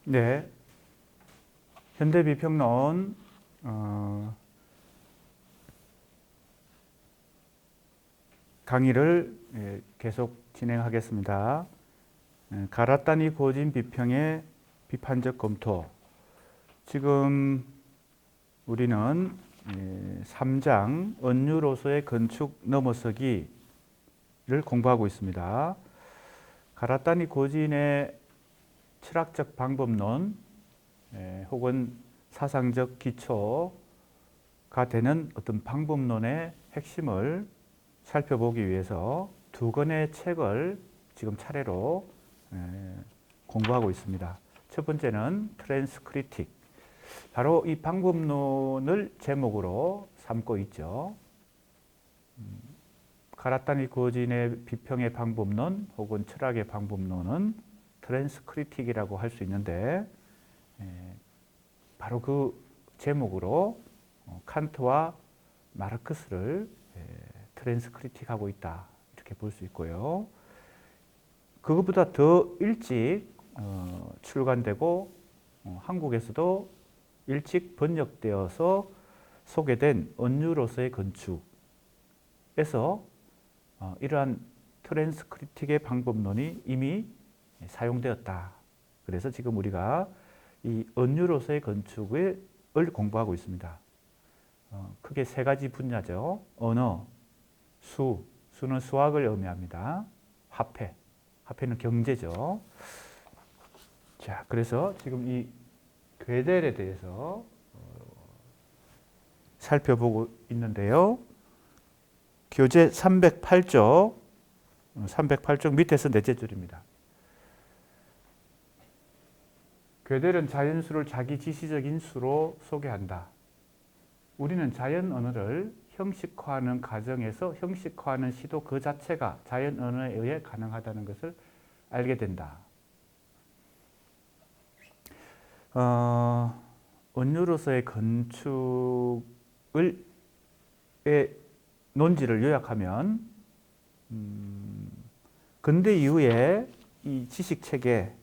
네, 현대비평론 강의를 계속 진행하겠습니다. 가라타니 고진 비평의 비판적 검토. 지금 우리는 3장 은유로서의 건축 넘어서기를 공부하고 있습니다. 가라타니 고진의 철학적 방법론 혹은 사상적 기초가 되는 어떤 방법론의 핵심을 살펴보기 위해서 두 권의 책을 지금 차례로 공부하고 있습니다. 첫 번째는 트랜스크리틱, 바로 이 방법론을 제목으로 삼고 있죠. 가라타니 고진의 비평의 방법론 혹은 철학의 방법론은 트랜스크리틱이라고 할 수 있는데, 바로 그 제목으로 칸트와 마르크스를 트랜스크리틱하고 있다, 이렇게 볼 수 있고요. 그것보다 더 일찍 출간되고 한국에서도 일찍 번역되어서 소개된 은유로서의 건축에서 이러한 트랜스크리틱의 방법론이 이미 사용되었다. 그래서 지금 우리가 이 은유로서의 건축을 공부하고 있습니다. 크게 세 가지 분야죠. 언어, 수는 수학을 의미합니다. 화폐는 경제죠. 자, 그래서 지금 이 괴델에 대해서 살펴보고 있는데요. 교재 308쪽 밑에서 넷째 줄입니다. 괴델은 자연수를 자기 지시적인 수로 소개한다. 우리는 자연 언어를 형식화하는 과정에서 형식화하는 시도 그 자체가 자연 언어에 의해 가능하다는 것을 알게 된다. 은유로서의 건축의 논지를 요약하면 근대 이후에 이 지식체계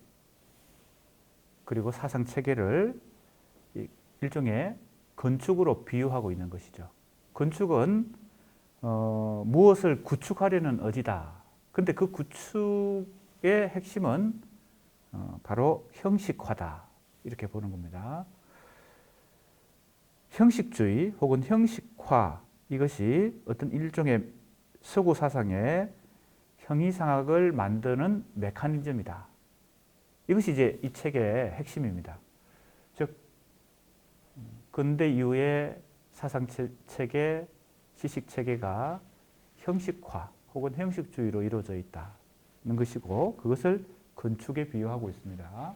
그리고 사상체계를 일종의 건축으로 비유하고 있는 것이죠. 건축은 무엇을 구축하려는 의지다. 그런데 그 구축의 핵심은 바로 형식화다, 이렇게 보는 겁니다. 형식주의 혹은 형식화, 이것이 어떤 일종의 서구 사상의 형이상학을 만드는 메커니즘이다. 이것이 이제 이 책의 핵심입니다. 즉, 근대 이후의 사상체계, 지식체계가 형식화 혹은 형식주의로 이루어져 있다는 것이고, 그것을 건축에 비유하고 있습니다.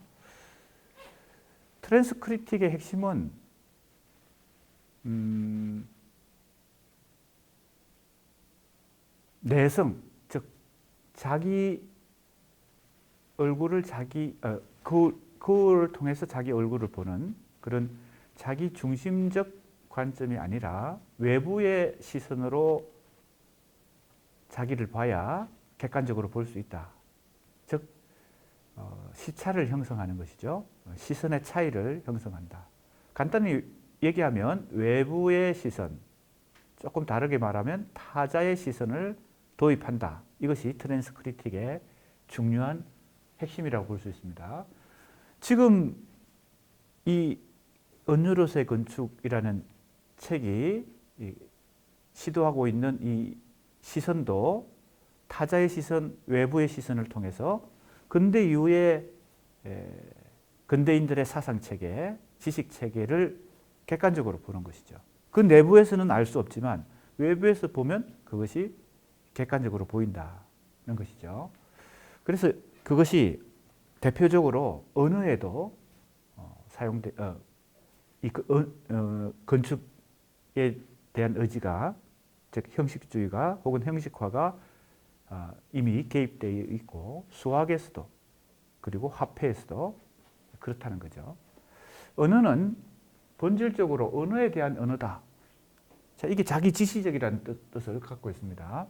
트랜스크리틱의 핵심은 내성, 즉 자기 얼굴을 거울을 통해서 자기 얼굴을 보는 그런 자기 중심적 관점이 아니라 외부의 시선으로 자기를 봐야 객관적으로 볼 수 있다. 즉 시차를 형성하는 것이죠. 시선의 차이를 형성한다. 간단히 얘기하면 외부의 시선, 조금 다르게 말하면 타자의 시선을 도입한다. 이것이 트랜스크리틱의 중요한 핵심이라고 볼 수 있습니다. 지금 이 은유로서의 건축이라는 책이 시도하고 있는 이 시선도 타자의 시선, 외부의 시선을 통해서 근대 이후의 근대인들의 사상체계, 지식체계를 객관적으로 보는 것이죠. 그 내부에서는 알 수 없지만 외부에서 보면 그것이 객관적으로 보인다는 것이죠. 그래서 그것이 대표적으로 언어에도 건축에 대한 의지가, 즉 형식주의가 혹은 형식화가 이미 개입되어 있고, 수학에서도 그리고 화폐에서도 그렇다는 거죠. 언어는 본질적으로 언어에 대한 언어다. 자, 이게 자기 지시적이라는 뜻을 갖고 있습니다.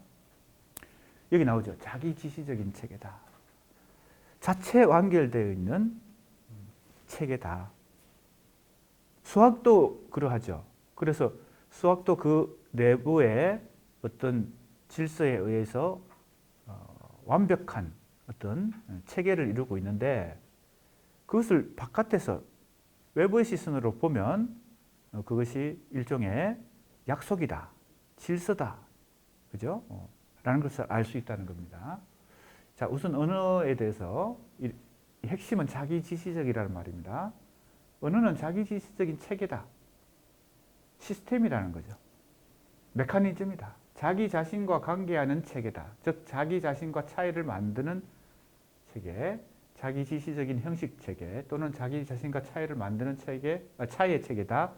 여기 나오죠. 자기 지시적인 체계다. 자체 완결되어 있는 체계다. 수학도 그러하죠. 그래서 수학도 그 내부의 어떤 질서에 의해서 완벽한 어떤 체계를 이루고 있는데 그것을 바깥에서 외부의 시선으로 보면 그것이 일종의 약속이다, 질서다, 그죠? 라는 것을 알 수 있다는 겁니다. 자, 우선 언어에 대해서 이 핵심은 자기지시적이라는 말입니다. 언어는 자기지시적인 체계다, 시스템이라는 거죠. 메커니즘이다. 자기 자신과 관계하는 체계다. 즉 자기 자신과 차이를 만드는 체계, 자기지시적인 형식 체계 또는 자기 자신과 차이를 만드는 체계, 차이의 체계다.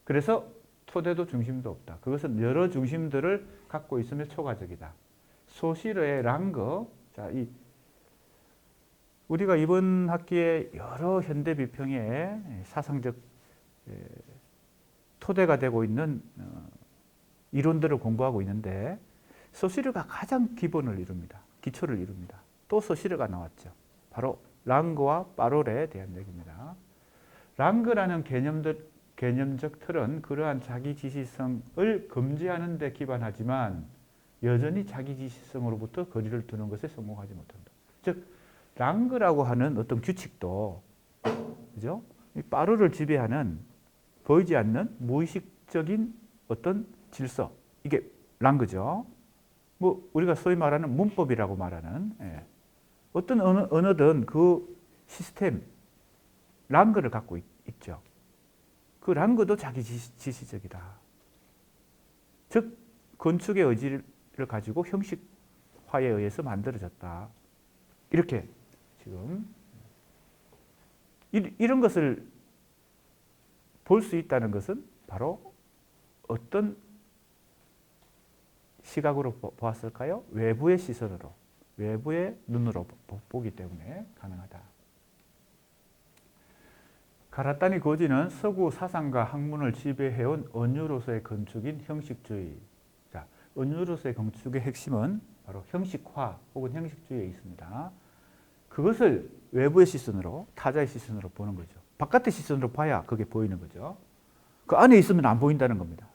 그래서 토대도 중심도 없다. 그것은 여러 중심들을 갖고 있으며 초과적이다. 소시르의 랑그, 자, 우리가 이번 학기에 여러 현대 비평의 사상적 토대가 되고 있는 이론들을 공부하고 있는데 소시르가 가장 기본을 이룹니다. 기초를 이룹니다. 또 소시르가 나왔죠. 바로 랑그와 파롤에 대한 얘기입니다. 랑그라는 개념적 틀은 그러한 자기지시성을 금지하는 데 기반하지만 여전히 자기지시성으로부터 거리를 두는 것에 성공하지 못한다. 즉 랑그라고 하는 어떤 규칙도, 그죠? 이 파롤을 지배하는 보이지 않는 무의식적인 어떤 질서, 이게 랑그죠. 뭐 우리가 소위 말하는 문법이라고 말하는 어떤 언어든 그 시스템 랑그를 갖고 있죠. 그 랑그도 자기지시적이다. 즉 건축의 의지를 가지고 형식화에 의해서 만들어졌다. 이렇게 지금 이런 것을 볼 수 있다는 것은 바로 어떤 시각으로 보았을까요? 외부의 시선으로, 외부의 눈으로 보기 때문에 가능하다. 가라타니 고지는 서구 사상과 학문을 지배해온 은유로서의 건축인 형식주의. 자, 은유로서의 건축의 핵심은 바로 형식화 혹은 형식주의에 있습니다. 그것을 외부의 시선으로, 타자의 시선으로 보는 거죠. 바깥의 시선으로 봐야 그게 보이는 거죠. 그 안에 있으면 안 보인다는 겁니다.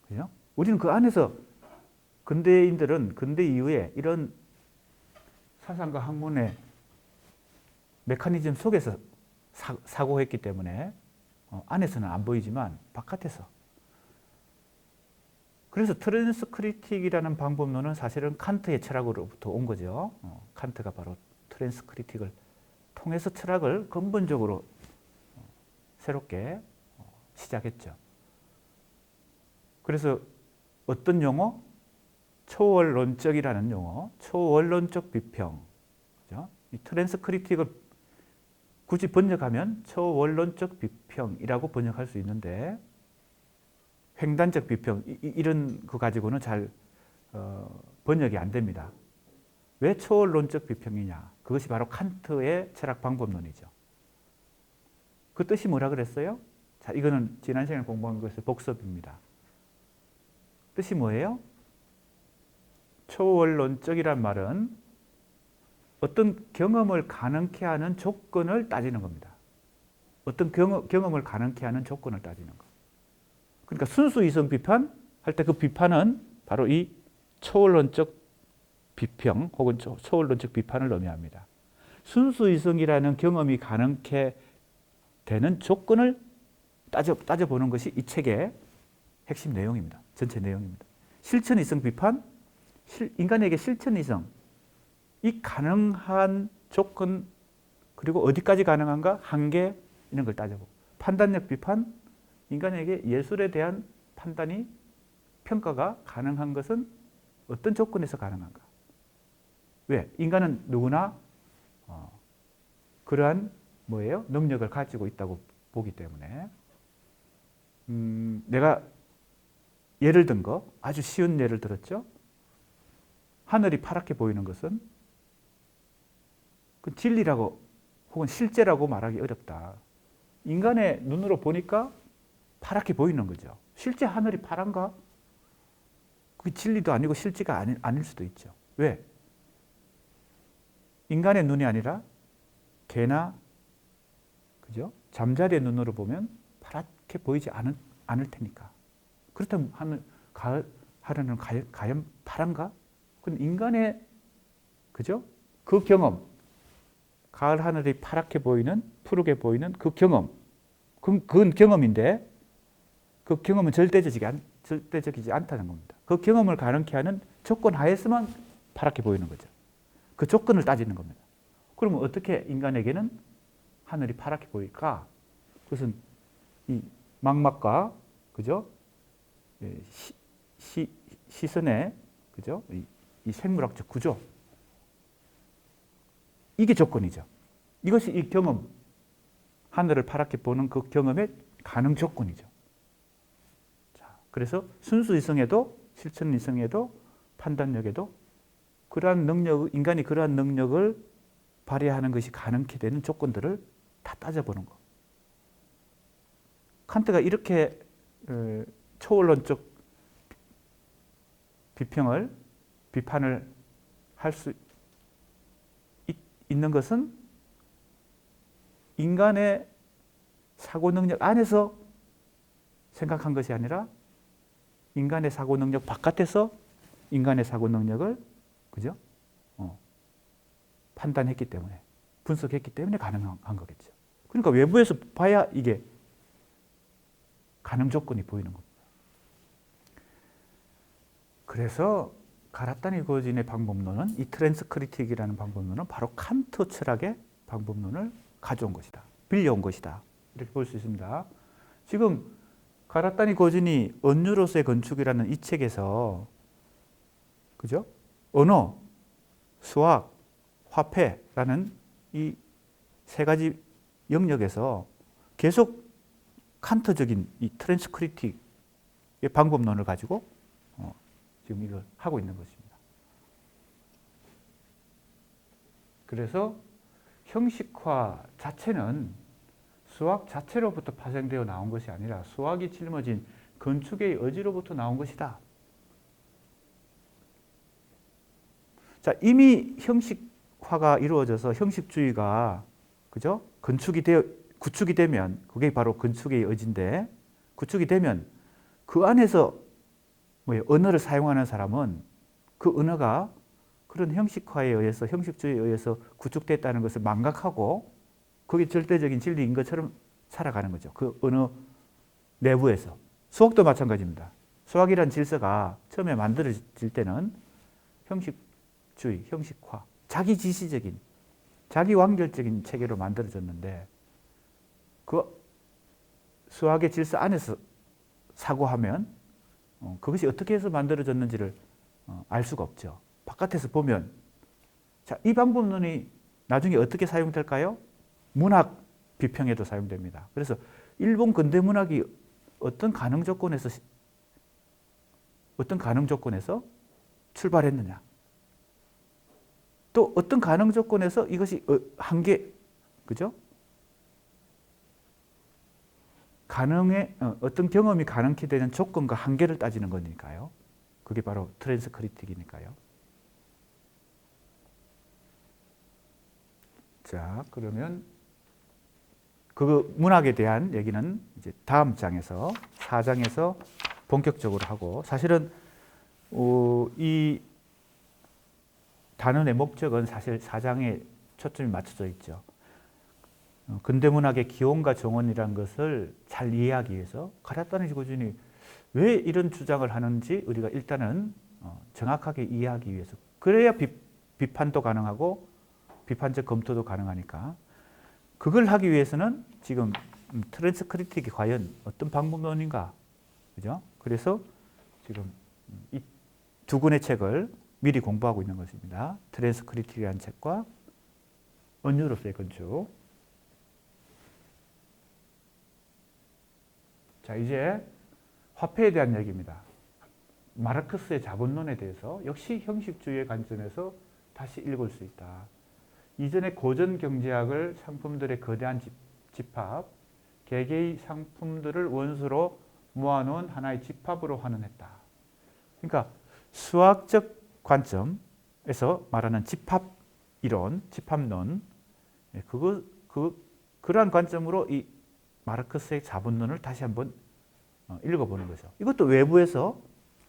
그죠? 우리는 그 안에서 근대인들은 근대 이후에 이런 사상과 학문의 메커니즘 속에서 사고했기 때문에 안에서는 안 보이지만 바깥에서. 그래서 트랜스크리틱이라는 방법론은 사실은 칸트의 철학으로부터 온 거죠. 칸트가 바로 트랜스크리틱을 통해서 철학을 근본적으로 새롭게 시작했죠. 그래서 어떤 용어? 초원론적이라는 용어, 초원론적 비평. 그죠? 이 트랜스크리틱을 굳이 번역하면 초원론적 비평이라고 번역할 수 있는데 횡단적 비평 이런 거 가지고는 잘 번역이 안 됩니다. 왜 초원론적 비평이냐? 그것이 바로 칸트의 철학 방법론이죠. 그 뜻이 뭐라 그랬어요? 자, 이거는 지난 시간에 공부한 것의 복습입니다. 뜻이 뭐예요? 초원론적이란 말은 어떤 경험을 가능케 하는 조건을 따지는 겁니다. 어떤 경험을 가능케 하는 조건을 따지는 것. 그러니까 순수 이성 비판 할 때 그 비판은 바로 이 초원론적 비평 혹은 초원론적 비판을 의미합니다. 순수 이성이라는 경험이 가능케 되는 조건을 따져보는 것이 이 책의 핵심 내용입니다. 전체 내용입니다. 실천 이성 비판, 인간에게 실천 이성, 이 가능한 조건 그리고 어디까지 가능한가? 한계 이런 걸 따져보고 판단력 비판, 인간에게 예술에 대한 판단이 평가가 가능한 것은 어떤 조건에서 가능한가? 왜? 인간은 누구나 그러한 뭐예요? 능력을 가지고 있다고 보기 때문에 내가 예를 든 거, 아주 쉬운 예를 들었죠. 하늘이 파랗게 보이는 것은 그 진리라고 혹은 실제라고 말하기 어렵다. 인간의 눈으로 보니까 파랗게 보이는 거죠. 실제 하늘이 파란가? 그게 진리도 아니고 실제가 아닐 수도 있죠. 왜? 인간의 눈이 아니라 개나 그죠? 잠자리의 눈으로 보면 파랗게 보이지 않을 테니까. 그렇다면 하늘은 과연 파란가? 그건 인간의, 그죠? 그 경험, 가을 하늘이 파랗게 보이는, 푸르게 보이는 그 경험, 그건 경험인데 그 경험은 절대적이지 않다는 겁니다. 그 경험을 가능케 하는 조건 하에서만 파랗게 보이는 거죠. 그 조건을 따지는 겁니다. 그러면 어떻게 인간에게는 하늘이 파랗게 보일까? 그것은 이 망막과, 그죠? 시선의, 그죠? 이 생물학적 구조, 이게 조건이죠. 이것이 이 경험, 하늘을 파랗게 보는 그 경험의 가능 조건이죠. 자, 그래서 순수 이성에도, 실천 이성에도, 판단력에도 그러한 능력, 인간이 그러한 능력을 발휘하는 것이 가능케 되는 조건들을 다 따져보는 거. 칸트가 이렇게 초원론적 비판을 할 수 있는 것은 인간의 사고 능력 안에서 생각한 것이 아니라 인간의 사고 능력 바깥에서 인간의 사고 능력을, 그죠? 판단했기 때문에, 분석했기 때문에 가능한 거겠죠. 그러니까 외부에서 봐야 이게 가능 조건이 보이는 겁니다. 그래서 가라타니 고진의 방법론은, 이 트랜스크리틱이라는 방법론은 바로 칸트 철학의 방법론을 가져온 것이다. 빌려온 것이다. 이렇게 볼 수 있습니다. 지금 가라타니 고진이 언유로서의 건축이라는 이 책에서, 그죠? 언어, 수학, 화폐라는 이 세 가지 영역에서 계속 칸트적인 이 트랜스크리틱의 방법론을 가지고 지금 이걸 하고 있는 것입니다. 그래서 형식화 자체는 수학 자체로부터 파생되어 나온 것이 아니라 수학이 짊어진 건축의 의지로부터 나온 것이다. 자, 이미 형식화가 이루어져서 형식주의가, 그죠? 구축이 되면, 그게 바로 건축의 의지인데, 구축이 되면 그 안에서 언어를 사용하는 사람은 그 언어가 그런 형식화에 의해서, 형식주의에 의해서 구축됐다는 것을 망각하고 그게 절대적인 진리인 것처럼 살아가는 거죠. 그 언어 내부에서. 수학도 마찬가지입니다. 수학이라는 질서가 처음에 만들어질 때는 형식주의, 형식화, 자기 지시적인, 자기 완결적인 체계로 만들어졌는데 그 수학의 질서 안에서 사고하면 그것이 어떻게 해서 만들어졌는지를 알 수가 없죠. 바깥에서 보면. 자, 이 방법론이 나중에 어떻게 사용될까요? 문학 비평에도 사용됩니다. 그래서 일본 근대 문학이 어떤 가능 조건에서 출발했느냐, 또 어떤 가능 조건에서 이것이 한계, 그죠? 어떤 경험이 가능케 되는 조건과 한계를 따지는 거니까요. 그게 바로 트랜스크리틱이니까요. 자, 그러면 그 문학에 대한 얘기는 이제 다음 장에서, 4장에서 본격적으로 하고, 사실은 이 단원의 목적은 사실 4장에 초점이 맞춰져 있죠. 근대문학의 기원과 정원이라는 것을 잘 이해하기 위해서 가라타니 고진이 왜 이런 주장을 하는지 우리가 일단은 정확하게 이해하기 위해서, 그래야 비판도 가능하고 비판적 검토도 가능하니까, 그걸 하기 위해서는 지금 트랜스크리틱이 과연 어떤 방법론인가, 그죠? 그래서 지금 이 두 권의 책을 미리 공부하고 있는 것입니다. 트랜스크리틱이라는 책과 언유로서의 건축. 자, 이제 화폐에 대한 얘기입니다. 마르크스의 자본론에 대해서 역시 형식주의의 관점에서 다시 읽을 수 있다. 이전의 고전 경제학을 상품들의 거대한 집합, 개개의 상품들을 원수로 모아놓은 하나의 집합으로 환원했다. 그러니까 수학적 관점에서 말하는 집합 이론, 집합론, 그 그러한 관점으로 이 마르크스의 자본론을 다시 한번 읽어보는 거죠. 이것도 외부에서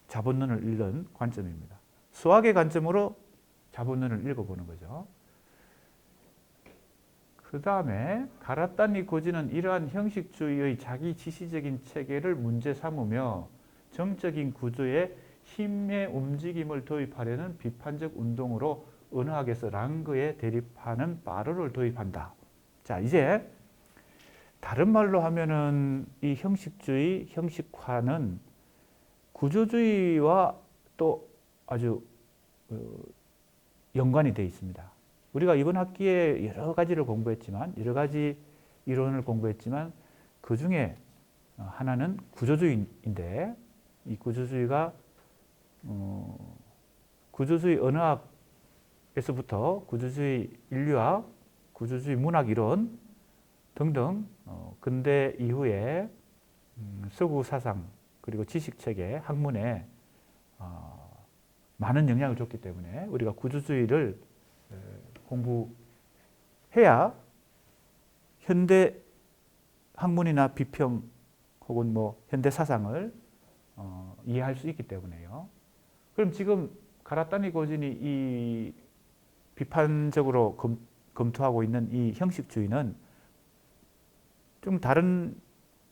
자본론을 읽는 관점입니다. 수학의 관점으로 자본론을 읽어보는 거죠. 그 다음에 가라타니 고지는 이러한 형식주의의 자기 지시적인 체계를 문제 삼으며 정적인 구조에 힘의 움직임을 도입하려는 비판적 운동으로 언어학에서 랑그에 대립하는 바로를 도입한다. 자, 이제 다른 말로 하면은 이 형식주의, 형식화는 구조주의와 또 아주 연관이 되어 있습니다. 우리가 이번 학기에 여러 가지를 공부했지만, 여러 가지 이론을 공부했지만 그 중에 하나는 구조주의인데, 이 구조주의가 구조주의 언어학에서부터 구조주의 인류학, 구조주의 문학 이론 등등 근대 이후에 서구 사상 그리고 지식체계, 학문에 많은 영향을 줬기 때문에 우리가 구조주의를 공부해야 현대 학문이나 비평 혹은 뭐 현대 사상을 이해할 수 있기 때문에요. 그럼 지금 가라타니 고진이 이 비판적으로 검토하고 있는 이 형식주의는 좀 다른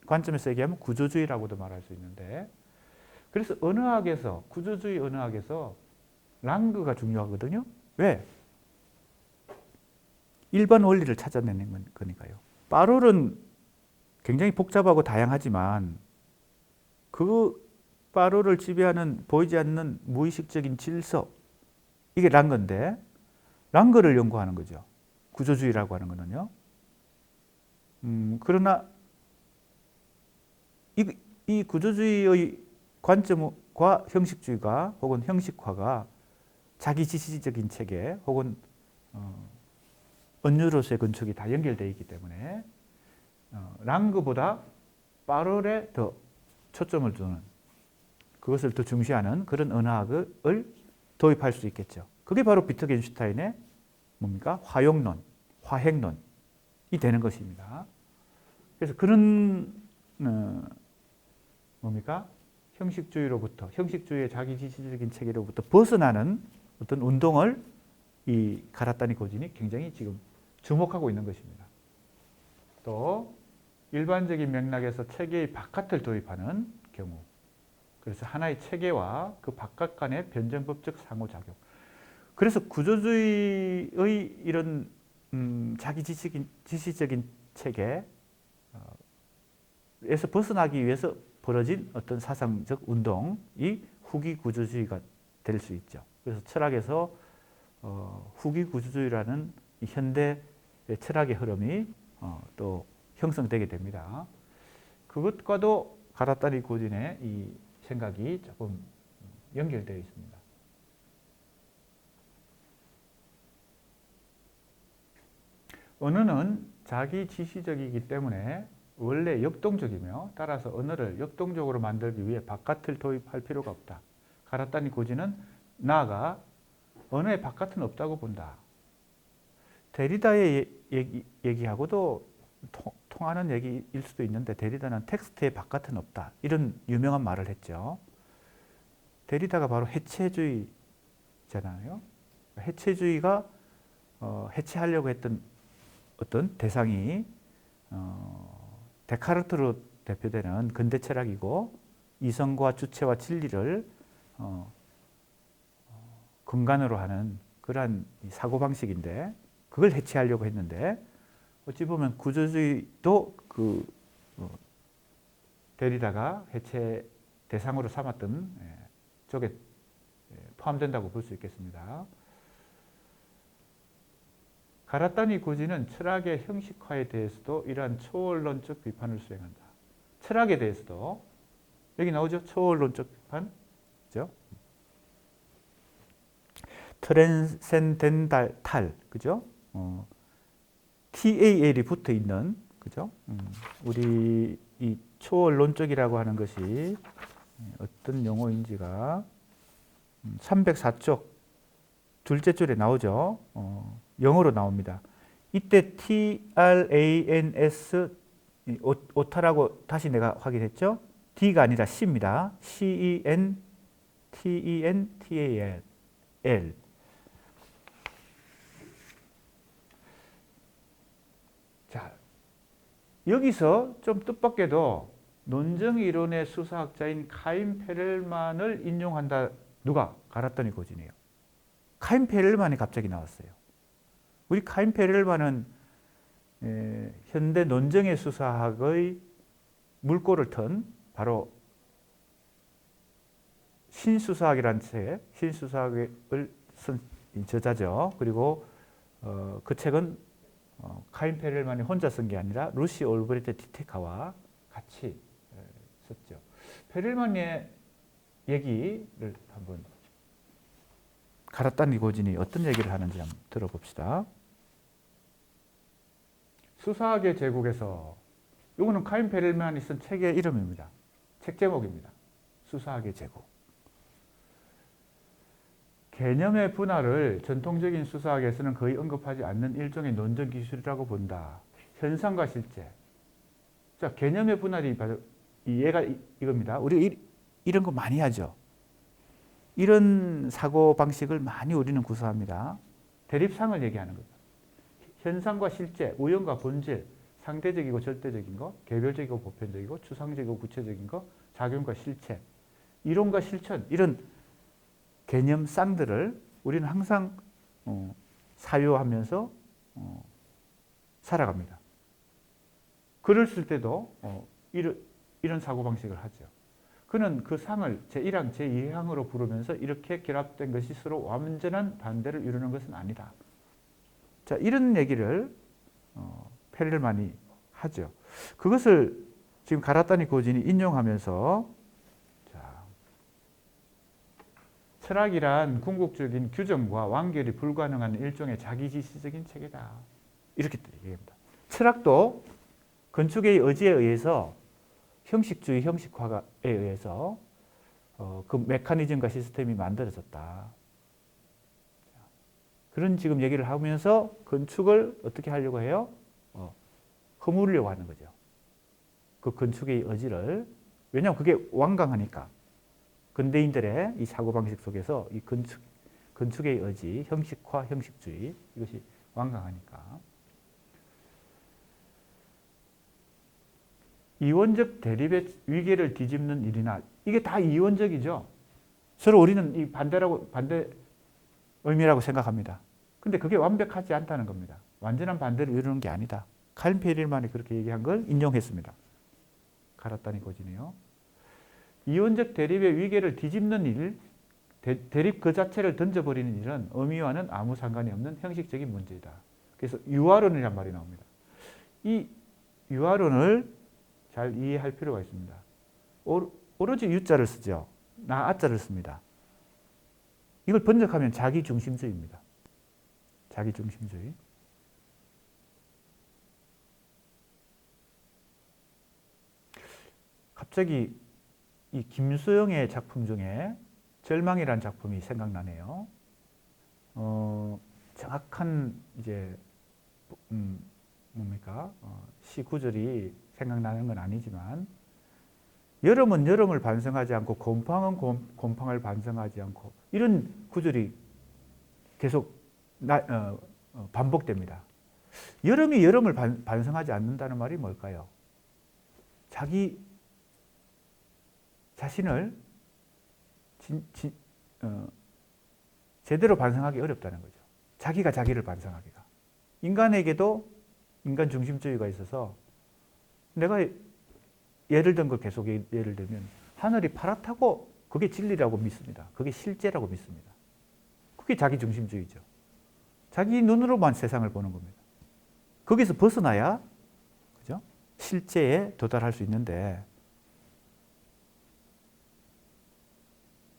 관점에서 얘기하면 구조주의라고도 말할 수 있는데, 그래서 언어학에서, 구조주의 언어학에서 랑그가 중요하거든요. 왜? 일반 원리를 찾아내는 거니까요. 바롤은 굉장히 복잡하고 다양하지만 그 바롤을 지배하는 보이지 않는 무의식적인 질서, 이게 랑그인데, 랑그를 연구하는 거죠. 구조주의라고 하는 거는요. 그러나 이 구조주의의 관점과 형식주의가 혹은 형식화가 자기 지시적인 체계 혹은 언유로서의 건축이 다 연결되어 있기 때문에 랑그보다 바롤에 더 초점을 두는, 그것을 더 중시하는 그런 언어학을 도입할 수 있겠죠. 그게 바로 비트겐슈타인의 뭡니까? 화용론, 화행론이 되는 것입니다. 그래서 그런 뭡니까? 형식주의로부터, 형식주의의 자기 지시적인 체계로부터 벗어나는 어떤 운동을 이 가라타니 고진이 굉장히 지금 주목하고 있는 것입니다. 또 일반적인 맥락에서 체계의 바깥을 도입하는 경우, 그래서 하나의 체계와 그 바깥 간의 변정법적 상호작용. 그래서 구조주의의 이런 자기 지시적인 체계에서 벗어나기 위해서 벌어진 어떤 사상적 운동이 후기 구조주의가 될 수 있죠. 그래서 철학에서 후기 구조주의라는 현대 철학의 흐름이 또 형성되게 됩니다. 그것과도 가라타니 고진의 이 생각이 조금 연결되어 있습니다. 언어는 자기 지시적이기 때문에 원래 역동적이며 따라서 언어를 역동적으로 만들기 위해 바깥을 도입할 필요가 없다. 가라타니 고진은 나아가 언어의 바깥은 없다고 본다. 데리다의 얘기하고도 통하는 얘기일 수도 있는데, 데리다는 텍스트의 바깥은 없다, 이런 유명한 말을 했죠. 데리다가 바로 해체주의잖아요. 해체주의가 해체하려고 했던 어떤 대상이 데카르트로 대표되는 근대 철학이고, 이성과 주체와 진리를 근간으로 하는 그러한 사고방식인데, 그걸 해체하려고 했는데, 어찌 보면 구조주의도 그 데리다가 해체 대상으로 삼았던 쪽에 포함된다고 볼 수 있겠습니다. 가라타니 고진은 철학의 형식화에 대해서도 이러한 초월론적 비판을 수행한다. 철학에 대해서도 여기 나오죠? 초월론적 비판, 그죠? 트랜센덴탈, 그죠? TAL이 붙어 있는, 그죠? 우리 이 초월론적이라고 하는 것이 어떤 용어인지가 304쪽 둘째 줄에 나오죠. 영어로 나옵니다. 이때 trans 오타라고 다시 내가 확인했죠. D가 아니라 C입니다. CENTENTAL. 자, 여기서 좀 뜻밖에도 논증이론의 수사학자인 카임 페렐만을 인용한다. 누가? 가라토니 고진이에요. 카임 페렐만이 갑자기 나왔어요. 우리 카임 페렐만은 현대 논증의 수사학의 물꼬를 튼 바로 신수사학이라는 책, 신수사학을 쓴 저자죠. 그리고 그 책은 카임 페렐만이 혼자 쓴 게 아니라 루시 올브리트 티테카와 같이 썼죠. 페렐만의 얘기를 한번 가라토니 고진이 어떤 얘기를 하는지 한번 들어봅시다. 수사학의 제국에서, 이거는 카임 페렐만이 쓴 책의 이름입니다. 책 제목입니다. 수사학의 제국. 개념의 분할을 전통적인 수사학에서는 거의 언급하지 않는 일종의 논증 기술이라고 본다. 현상과 실제. 자, 개념의 분할이 바로 얘가 이겁니다. 우리가 이런 거 많이 하죠. 이런 사고 방식을 많이 우리는 구사합니다. 대립상을 얘기하는 거죠. 현상과 실제, 우연과 본질, 상대적이고 절대적인 거, 개별적이고 보편적이고, 추상적이고 구체적인 거, 작용과 실체, 이론과 실천, 이런 개념쌍들을 우리는 항상 사유하면서 살아갑니다. 글을 쓸 때도 이런 사고방식을 하죠. 그는 그 상을 제1항, 제2항으로 부르면서 이렇게 결합된 것이 서로 완전한 반대를 이루는 것은 아니다. 자, 이런 얘기를 페렐만이 하죠. 그것을 지금 가라토니 고진이 인용하면서, 자, 철학이란 궁극적인 규정과 완결이 불가능한 일종의 자기지시적인 체계다. 이렇게 얘기합니다. 철학도 건축의 의지에 의해서 형식주의, 형식화에 의해서 그 메커니즘과 시스템이 만들어졌다. 그런 지금 얘기를 하면서 건축을 어떻게 하려고 해요? 허물려고 하는 거죠. 그 건축의 의지를. 왜냐하면 그게 완강하니까. 근대인들의 이 사고방식 속에서 이 건축의 의지, 형식화, 형식주의, 이것이 완강하니까. 이원적 대립의 위계를 뒤집는 일이나, 이게 다 이원적이죠. 서로 우리는 이 반대 의미라고 생각합니다. 근데 그게 완벽하지 않다는 겁니다. 완전한 반대를 이루는 게 아니다. 카임 페렐만이 그렇게 얘기한 걸 인용했습니다. 가라토니 고진이요. 이원적 대립의 위계를 뒤집는 일, 대립 그 자체를 던져버리는 일은 의미와는 아무 상관이 없는 형식적인 문제이다. 그래서 유화론이란 말이 나옵니다. 이 유화론을 잘 이해할 필요가 있습니다. 오로지 유자를 쓰죠. 나 아자를 씁니다. 이걸 번역하면 자기중심주의입니다. 자기중심주의. 갑자기 이 김수영의 작품 중에 절망이라는 작품이 생각나네요. 정확한 이제 뭡니까? 시 구절이 생각나는 건 아니지만, 여름은 여름을 반성하지 않고 곰팡은 곰팡을 반성하지 않고, 이런 구절이 계속 반복됩니다. 여름이 여름을 반성하지 않는다는 말이 뭘까요? 자기 자신을 제대로 반성하기 어렵다는 거죠. 자기가 자기를 반성하기가. 인간에게도 인간 중심주의가 있어서, 내가 예를 든 걸 계속 예를 들면, 하늘이 파랗다고 그게 진리라고 믿습니다. 그게 실제라고 믿습니다. 그게 자기 중심주의죠. 자기 눈으로만 세상을 보는 겁니다. 거기서 벗어나야, 그죠? 실제에 도달할 수 있는데,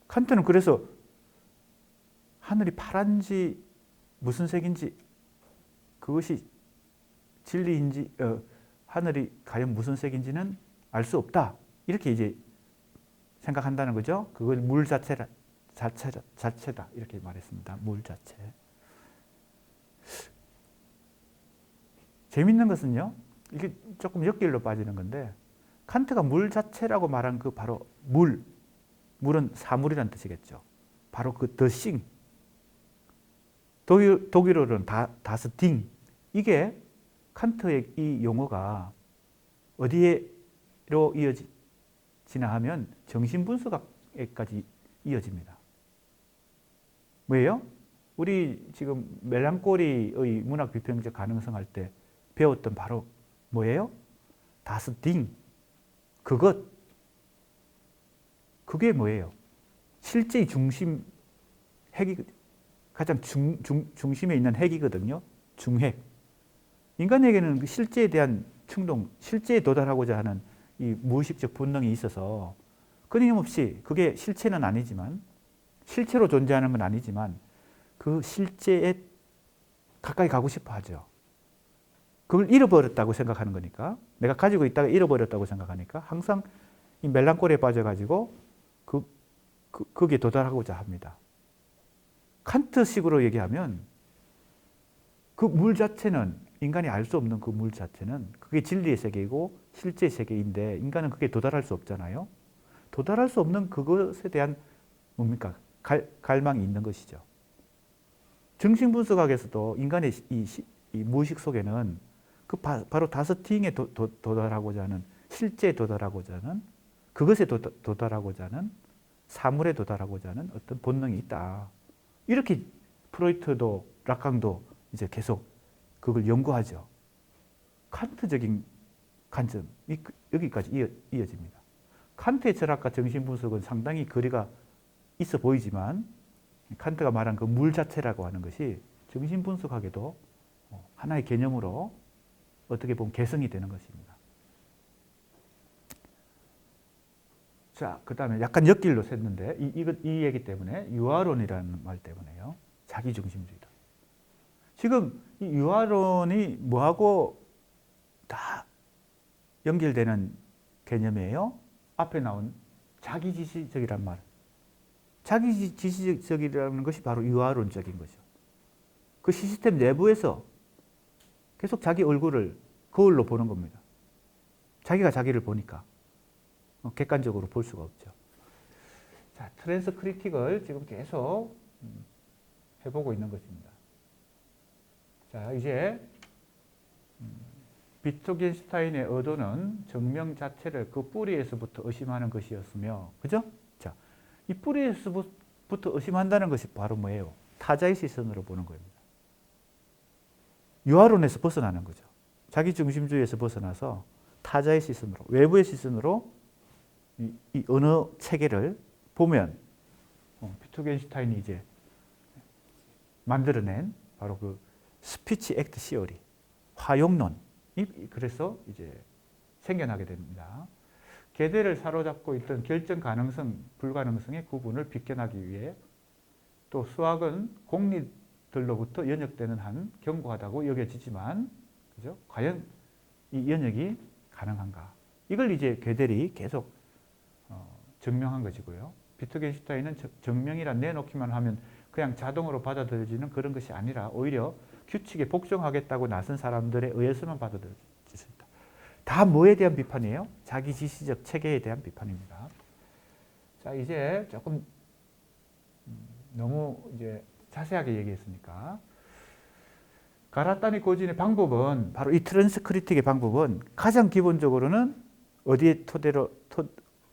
칸트는 그래서 하늘이 파란지 무슨 색인지, 그것이 진리인지, 하늘이 과연 무슨 색인지는 알 수 없다. 이렇게 이제 생각한다는 거죠. 그걸 물 자체다. 이렇게 말했습니다. 물 자체. 재밌는 것은요, 이게 조금 역길로 빠지는 건데, 칸트가 물 자체라고 말한 그 바로 물은 사물이라는 뜻이겠죠. 바로 그 the thing. 독일어로는 das Ding. 이게 칸트의 이 용어가 어디로 이어지나 하면 정신분석학에까지 이어집니다. 뭐예요? 우리 지금 멜랑콜리의 문학 비평적 가능성 할 때 배웠던 바로 뭐예요? das Ding. 그게 뭐예요? 실제의 중심, 핵이 가장 중심에 있는 핵이거든요. 중핵. 인간에게는 그 실제에 대한 충동, 실제에 도달하고자 하는 이 무의식적 본능이 있어서 끊임없이 그게 실체는 아니지만, 실체로 존재하는 건 아니지만 그 실제에 가까이 가고 싶어 하죠. 그걸 잃어버렸다고 생각하는 거니까, 내가 가지고 있다가 잃어버렸다고 생각하니까 항상 이 멜랑콜리에 빠져가지고 거기에 도달하고자 합니다. 칸트식으로 얘기하면 그 물 자체는, 인간이 알 수 없는 그 물 자체는 그게 진리의 세계이고 실제의 세계인데 인간은 그게 도달할 수 없잖아요. 도달할 수 없는 그것에 대한 뭡니까? 갈망이 있는 것이죠. 정신분석학에서도 인간의 이 무의식 속에는 그 바로 다스팅에 도달하고자 하는, 실제에 도달하고자 하는, 그것에 도달하고자 하는, 사물에 도달하고자 하는 어떤 본능이 있다. 이렇게 프로이트도 락강도 이제 계속 그걸 연구하죠. 칸트적인 관점이 여기까지 이어집니다. 칸트의 철학과 정신분석은 상당히 거리가 있어 보이지만 칸트가 말한 그 물 자체라고 하는 것이 정신분석학에도 하나의 개념으로 어떻게 보면 개성이 되는 것입니다. 자, 그 다음에 약간 역길로 샜는데 이 얘기 때문에 유아론이라는 말 때문에요. 자기중심주의다. 지금 이 유아론이 뭐하고 다 연결되는 개념이에요? 앞에 나온 자기지시적이란 말. 자기지시적이라는 것이 바로 유아론적인 거죠. 그 시스템 내부에서 계속 자기 얼굴을 거울로 보는 겁니다. 자기가 자기를 보니까 객관적으로 볼 수가 없죠. 자, 트랜스 크리틱을 지금 계속 해보고 있는 것입니다. 자, 이제 비트겐슈타인의 의도는 정명 자체를 그 뿌리에서부터 의심하는 것이었으며, 그죠? 자, 이 뿌리에서부터 의심한다는 것이 바로 뭐예요? 타자의 시선으로 보는 겁니다. 유아론에서 벗어나는 거죠. 자기 중심주의에서 벗어나서 타자의 시선으로, 외부의 시선으로 이 언어 체계를 보면 비트겐슈타인이 이제 만들어낸 바로 그 스피치 액트 시어리, 화용론이 그래서 이제 생겨나게 됩니다. 계대를 사로잡고 있던 결정 가능성, 불가능성의 구분을 비껴나기 위해 또 수학은 공리들로부터 연역되는 한 견고하다고 여겨지지만, 그죠? 과연 이 연역이 가능한가? 이걸 이제 괴델이 계속 증명한 것이고요. 비트겐슈타인은 증명이란 내놓기만 하면 그냥 자동으로 받아들여지는 그런 것이 아니라 오히려 규칙에 복종하겠다고 나선 사람들에 의해서만 받아들여질 수 있다. 다 뭐에 대한 비판이에요? 자기 지시적 체계에 대한 비판입니다. 자, 이제 조금 너무 이제 자세하게 얘기했으니까 가라타니 고진의 방법은 바로 이 트랜스 크리틱의 방법은 가장 기본적으로는 어디에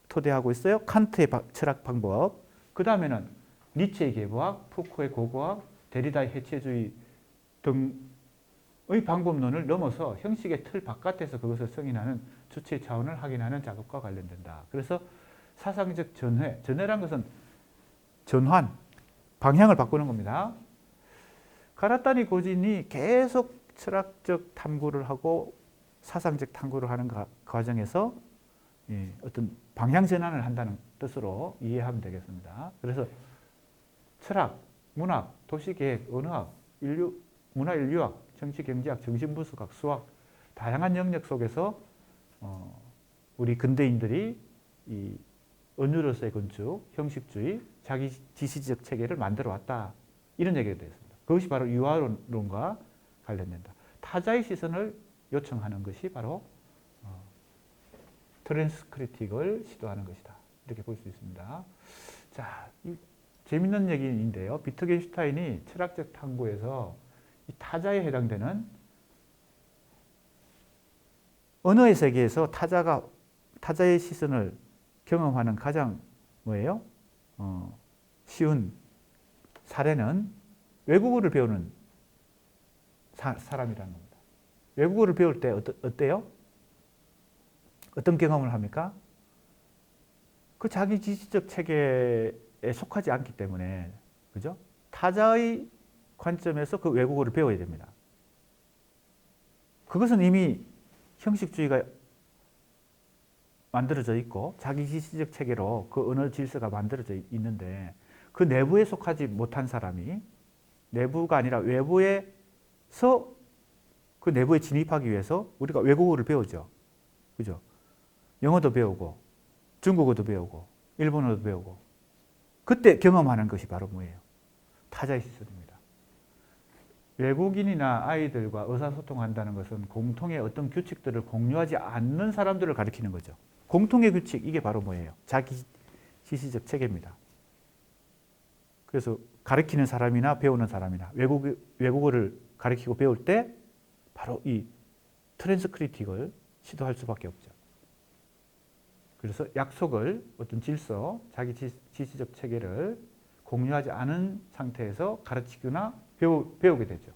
토대하고 있어요? 칸트의 철학 방법. 그 다음에는 니체의 계보학, 푸코의 고고학, 데리다의 해체주의 등의 방법론을 넘어서 형식의 틀 바깥에서 그것을 승인하는 주체 차원을 확인하는 작업과 관련된다. 그래서 사상적 전회란 것은 전환, 방향을 바꾸는 겁니다. 가라타니 고진이 계속 철학적 탐구를 하고 사상적 탐구를 하는 과정에서 어떤 방향 전환을 한다는 뜻으로 이해하면 되겠습니다. 그래서 철학, 문학, 도시계획, 언어학, 문화인류학, 정치경제학, 정신분석학, 수학 다양한 영역 속에서 우리 근대인들이 이 언유로서의 건축, 형식주의, 자기 지시적 체계를 만들어 왔다. 이런 얘기가 되었습니다. 그것이 바로 유아론과 관련된다. 타자의 시선을 요청하는 것이 바로 트랜스크리틱을 시도하는 것이다. 이렇게 볼 수 있습니다. 자, 재밌는 얘기인데요. 비트겐슈타인이 철학적 탐구에서 이 타자에 해당되는 언어의 세계에서 타자의 시선을 경험하는 가장 뭐예요? 쉬운 사례는 외국어를 배우는 사람이라는 겁니다. 외국어를 배울 때 어때요? 어떤 경험을 합니까? 그 자기 지시적 체계에 속하지 않기 때문에, 그죠? 타자의 관점에서 그 외국어를 배워야 됩니다. 그것은 이미 형식주의가 만들어져 있고 자기 지시적 체계로 그 언어 질서가 만들어져 있는데 그 내부에 속하지 못한 사람이 내부가 아니라 외부에서 그 내부에 진입하기 위해서 우리가 외국어를 배우죠. 그죠? 영어도 배우고 중국어도 배우고 일본어도 배우고 그때 경험하는 것이 바로 뭐예요? 타자의 시선입니다. 외국인이나 아이들과 의사소통한다는 것은 공통의 어떤 규칙들을 공유하지 않는 사람들을 가리키는 거죠. 공통의 규칙, 이게 바로 뭐예요? 자기 지시적 체계입니다. 그래서 가르치는 사람이나 배우는 사람이나 외국어를 가르치고 배울 때 바로 이 트랜스크리틱을 시도할 수밖에 없죠. 그래서 약속을, 어떤 질서, 자기 지시적 체계를 공유하지 않은 상태에서 가르치거나 배우게 되죠.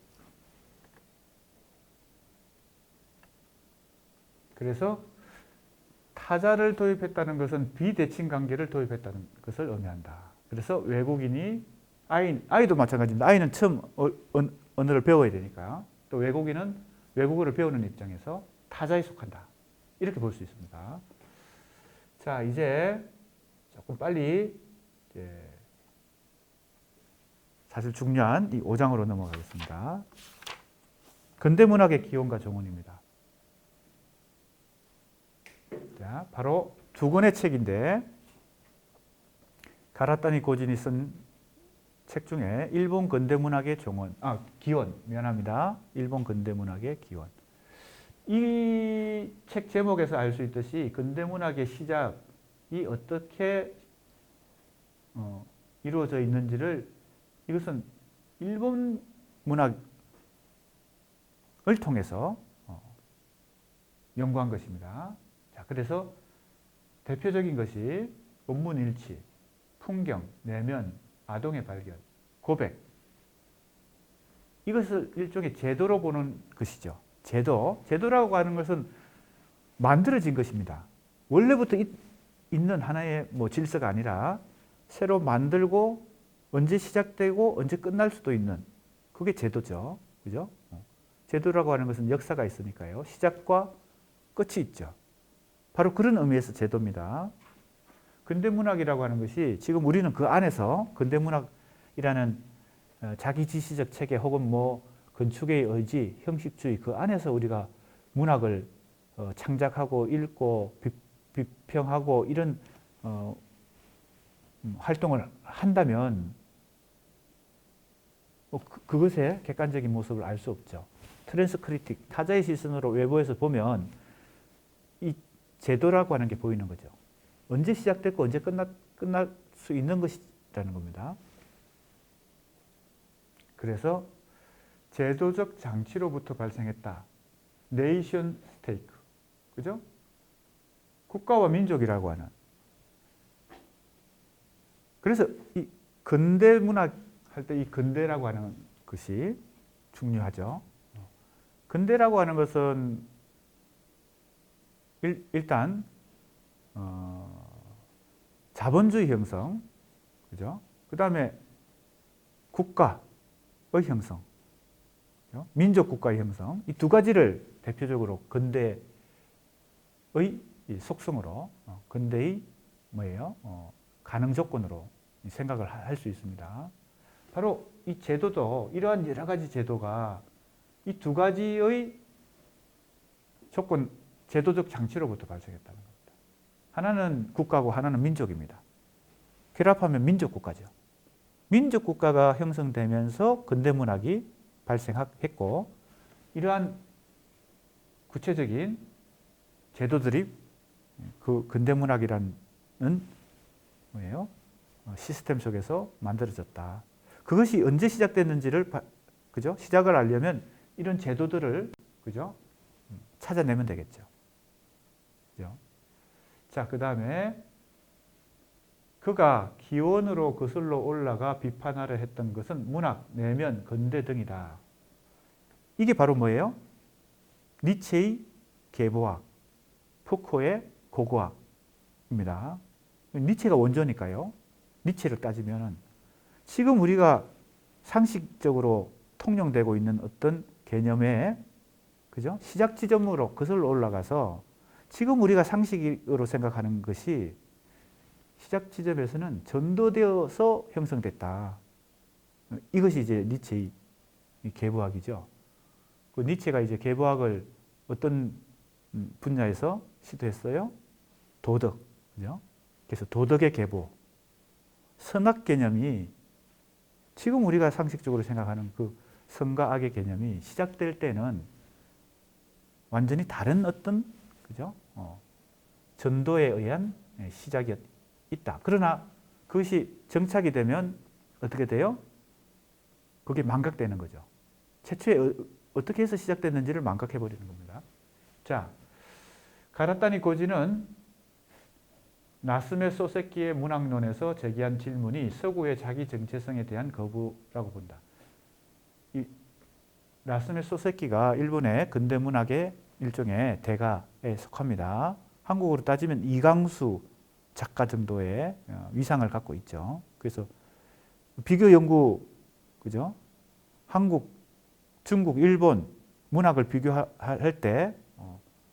그래서 타자를 도입했다는 것은 비대칭 관계를 도입했다는 것을 의미한다. 그래서 외국인이 아이도 마찬가지입니다. 아이는 처음 언어를 배워야 되니까 또 외국인은 외국어를 배우는 입장에서 타자에 속한다. 이렇게 볼 수 있습니다. 자, 이제 조금 빨리 사실 중요한 이 5장으로 넘어가겠습니다. 근대문학의 기원과 정원입니다. 자, 바로 두 권의 책인데 가라타니 고진이 쓴 책 중에 일본 근대문학의 기원, 미안합니다. 일본 근대문학의 기원. 이 책 제목에서 알 수 있듯이 근대문학의 시작이 어떻게 이루어져 있는지를, 이것은 일본 문학을 통해서 연구한 것입니다. 자, 그래서 대표적인 것이 원문일치, 풍경, 내면, 아동의 발견, 고백. 이것을 일종의 제도로 보는 것이죠. 제도라고 하는 것은 만들어진 것입니다. 원래부터 있는 하나의 질서가 아니라 새로 만들고 언제 시작되고 언제 끝날 수도 있는, 그게 제도죠. 그죠? 제도라고 하는 것은 역사가 있으니까요. 시작과 끝이 있죠. 바로 그런 의미에서 제도입니다. 근대문학이라고 하는 것이 지금 우리는 그 안에서 근대문학이라는 자기 지시적 체계 혹은 건축의 의지, 형식주의, 그 안에서 우리가 문학을 창작하고 읽고 비평하고 이런 활동을 한다면 그것의 객관적인 모습을 알 수 없죠. 트랜스크리틱, 타자의 시선으로 외부에서 보면 이 제도라고 하는 게 보이는 거죠. 언제 시작됐고 언제 끝날 수 있는 것이라는 겁니다. 그래서 제도적 장치로부터 발생했다. 네이션 스테이트. 그죠? 국가와 민족이라고 하는. 그래서 이 근대 문학 할 때 이 근대라고 하는 것이 중요하죠. 근대라고 하는 것은 일단 자본주의 형성, 그죠? 그 다음에 국가의 형성, 그죠? 민족 국가의 형성, 이 두 가지를 대표적으로 근대의 속성으로, 근대의 가능 조건으로 생각을 할 수 있습니다. 바로 이 제도도 이러한 여러 가지 제도가 이 두 가지의 조건, 제도적 장치로부터 발생했다는 겁니다. 하나는 국가고 하나는 민족입니다. 결합하면 민족국가죠. 민족국가가 형성되면서 근대문학이 발생했고, 이러한 구체적인 제도들이 그 근대문학이라는 뭐예요? 시스템 속에서 만들어졌다. 그것이 언제 시작됐는지를 그죠? 시작을 알려면 이런 제도들을 그죠? 찾아내면 되겠죠. 그죠? 자, 그다음에 그가 기원으로 거슬러 올라가 비판하려 했던 것은 문학, 내면, 근대 등이다. 이게 바로 뭐예요? 니체의 계보학, 푸코의 고고학입니다. 니체가 원조니까요. 니체를 따지면 지금 우리가 상식적으로 통용되고 있는 어떤 개념의 그죠? 시작 지점으로 거슬러 올라가서 지금 우리가 상식으로 생각하는 것이 시작 지점에서는 전도되어서 형성됐다. 이것이 이제 니체의 계보학이죠. 그 니체가 이제 계보학을 어떤 분야에서 시도했어요? 도덕. 그죠? 그래서 도덕의 계보. 선악 개념이 지금 우리가 상식적으로 생각하는 그 선과 악의 개념이 시작될 때는 완전히 다른 어떤 그죠? 전도에 의한 시작이 있다. 그러나 그것이 정착이 되면 어떻게 돼요? 그게 망각되는 거죠. 최초에 어떻게 해서 시작됐는지를 망각해 버리는 겁니다. 자, 가라타니 고지는 나스메 소세키의 문학론에서 제기한 질문이 서구의 자기 정체성에 대한 거부라고 본다. 이 나스메 소세키가 일본의 근대 문학의 일종의 대가에 속합니다. 한국으로 따지면 이강수 작가 정도의 위상을 갖고 있죠. 그래서 비교 연구, 그죠? 한국, 중국, 일본 문학을 비교할 때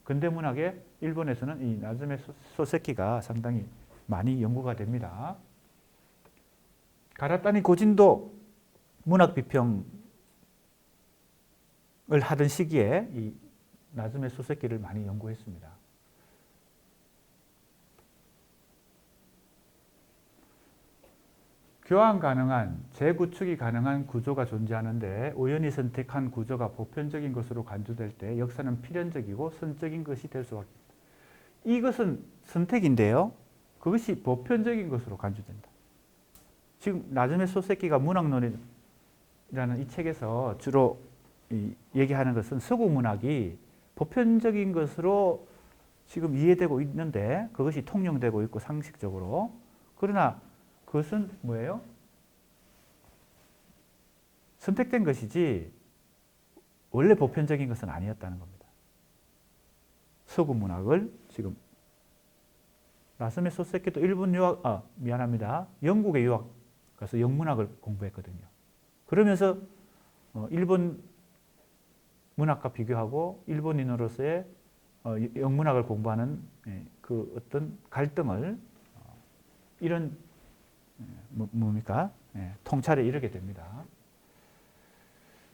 근대 문학의 일본에서는 이 나즈메 소세키가 상당히 많이 연구가 됩니다. 가라타니 고진도 문학 비평을 하던 시기에 이 나즈메 소세키를 많이 연구했습니다. 교환 가능한, 재구축이 가능한 구조가 존재하는데 우연히 선택한 구조가 보편적인 것으로 간주될 때 역사는 필연적이고 선적인 것이 될 수밖에 없다. 이것은 선택인데요. 그것이 보편적인 것으로 간주된다. 지금 나즈메 소세키가 문학론이라는 이 책에서 주로 얘기하는 것은 서구 문학이 보편적인 것으로 지금 이해되고 있는데 그것이 통용되고 있고 상식적으로. 그러나 그것은 뭐예요? 선택된 것이지 원래 보편적인 것은 아니었다는 겁니다. 서구 문학을 지금 나스메 소세키도 일본 유학, 미안합니다. 영국에 유학 가서 영문학을 공부했거든요. 그러면서 일본 문학과 비교하고 일본인으로서의 영문학을 공부하는 그 어떤 갈등을 이런 뭡니까? 통찰에 이르게 됩니다.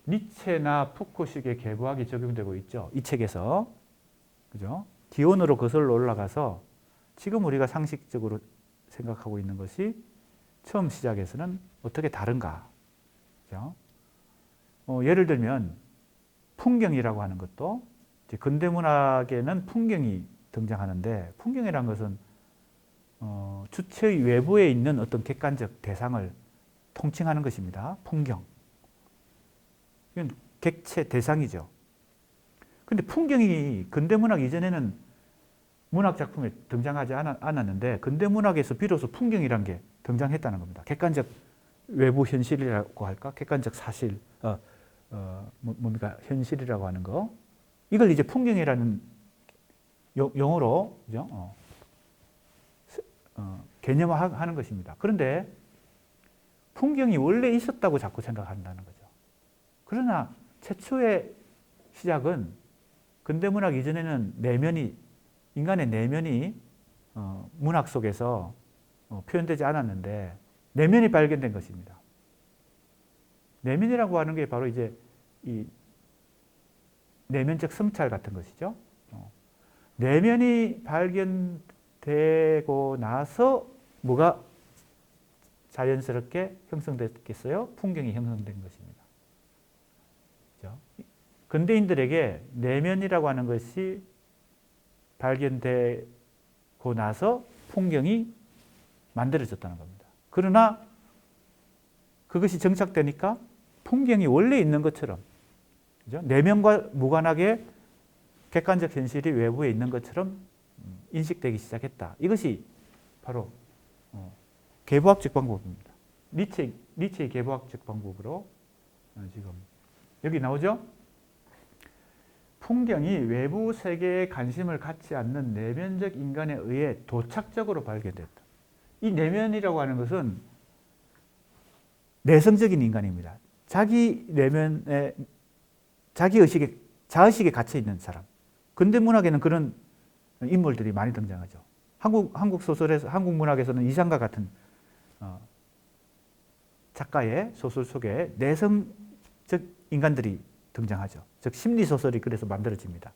니체나 푸코식의 계보학이 적용되고 있죠. 이 책에서. 그죠? 기원으로 거슬러 올라가서 지금 우리가 상식적으로 생각하고 있는 것이 처음 시작에서는 어떻게 다른가. 그죠? 예를 들면 풍경이라고 하는 것도 이제 근대문학에는 풍경이 등장하는데 풍경이라는 것은 주체의 외부에 있는 어떤 객관적 대상을 통칭하는 것입니다. 풍경. 이건 객체 대상이죠. 그런데 풍경이 근대문학 이전에는 문학 작품에 등장하지 않았는데 근대문학에서 비로소 풍경이라는 게 등장했다는 겁니다. 객관적 외부 현실이라고 할까? 객관적 사실, 뭡니까? 현실이라고 하는 거. 이걸 이제 풍경이라는 용어로, 그죠? 개념화하는 것입니다. 그런데 풍경이 원래 있었다고 자꾸 생각한다는 거죠. 그러나 최초의 시작은 근대문학 이전에는 인간의 내면이 문학 속에서 표현되지 않았는데 내면이 발견된 것입니다. 내면이라고 하는 게 바로 이제 이 내면적 성찰 같은 것이죠. 내면이 발견되고 나서 뭐가 자연스럽게 형성됐겠어요? 풍경이 형성된 것입니다. 그렇죠? 근대인들에게 내면이라고 하는 것이 발견되고 나서 풍경이 만들어졌다는 겁니다. 그러나 그것이 정착되니까 풍경이 원래 있는 것처럼, 그죠? 내면과 무관하게 객관적 현실이 외부에 있는 것처럼 인식되기 시작했다. 이것이 바로 계보학적 방법입니다. 니체의 계보학적 방법으로 지금 여기 나오죠? 풍경이 외부 세계에 관심을 갖지 않는 내면적 인간에 의해 도착적으로 발견됐다. 이 내면이라고 하는 것은 내성적인 인간입니다. 자기 내면에, 자기 의식에, 자의식에 갇혀 있는 사람. 근대 문학에는 그런 인물들이 많이 등장하죠. 한국 소설에서, 한국 문학에서는 이상과 같은 작가의 소설 속에 내성적 인간들이 등장하죠. 즉 심리소설이 그래서 만들어집니다.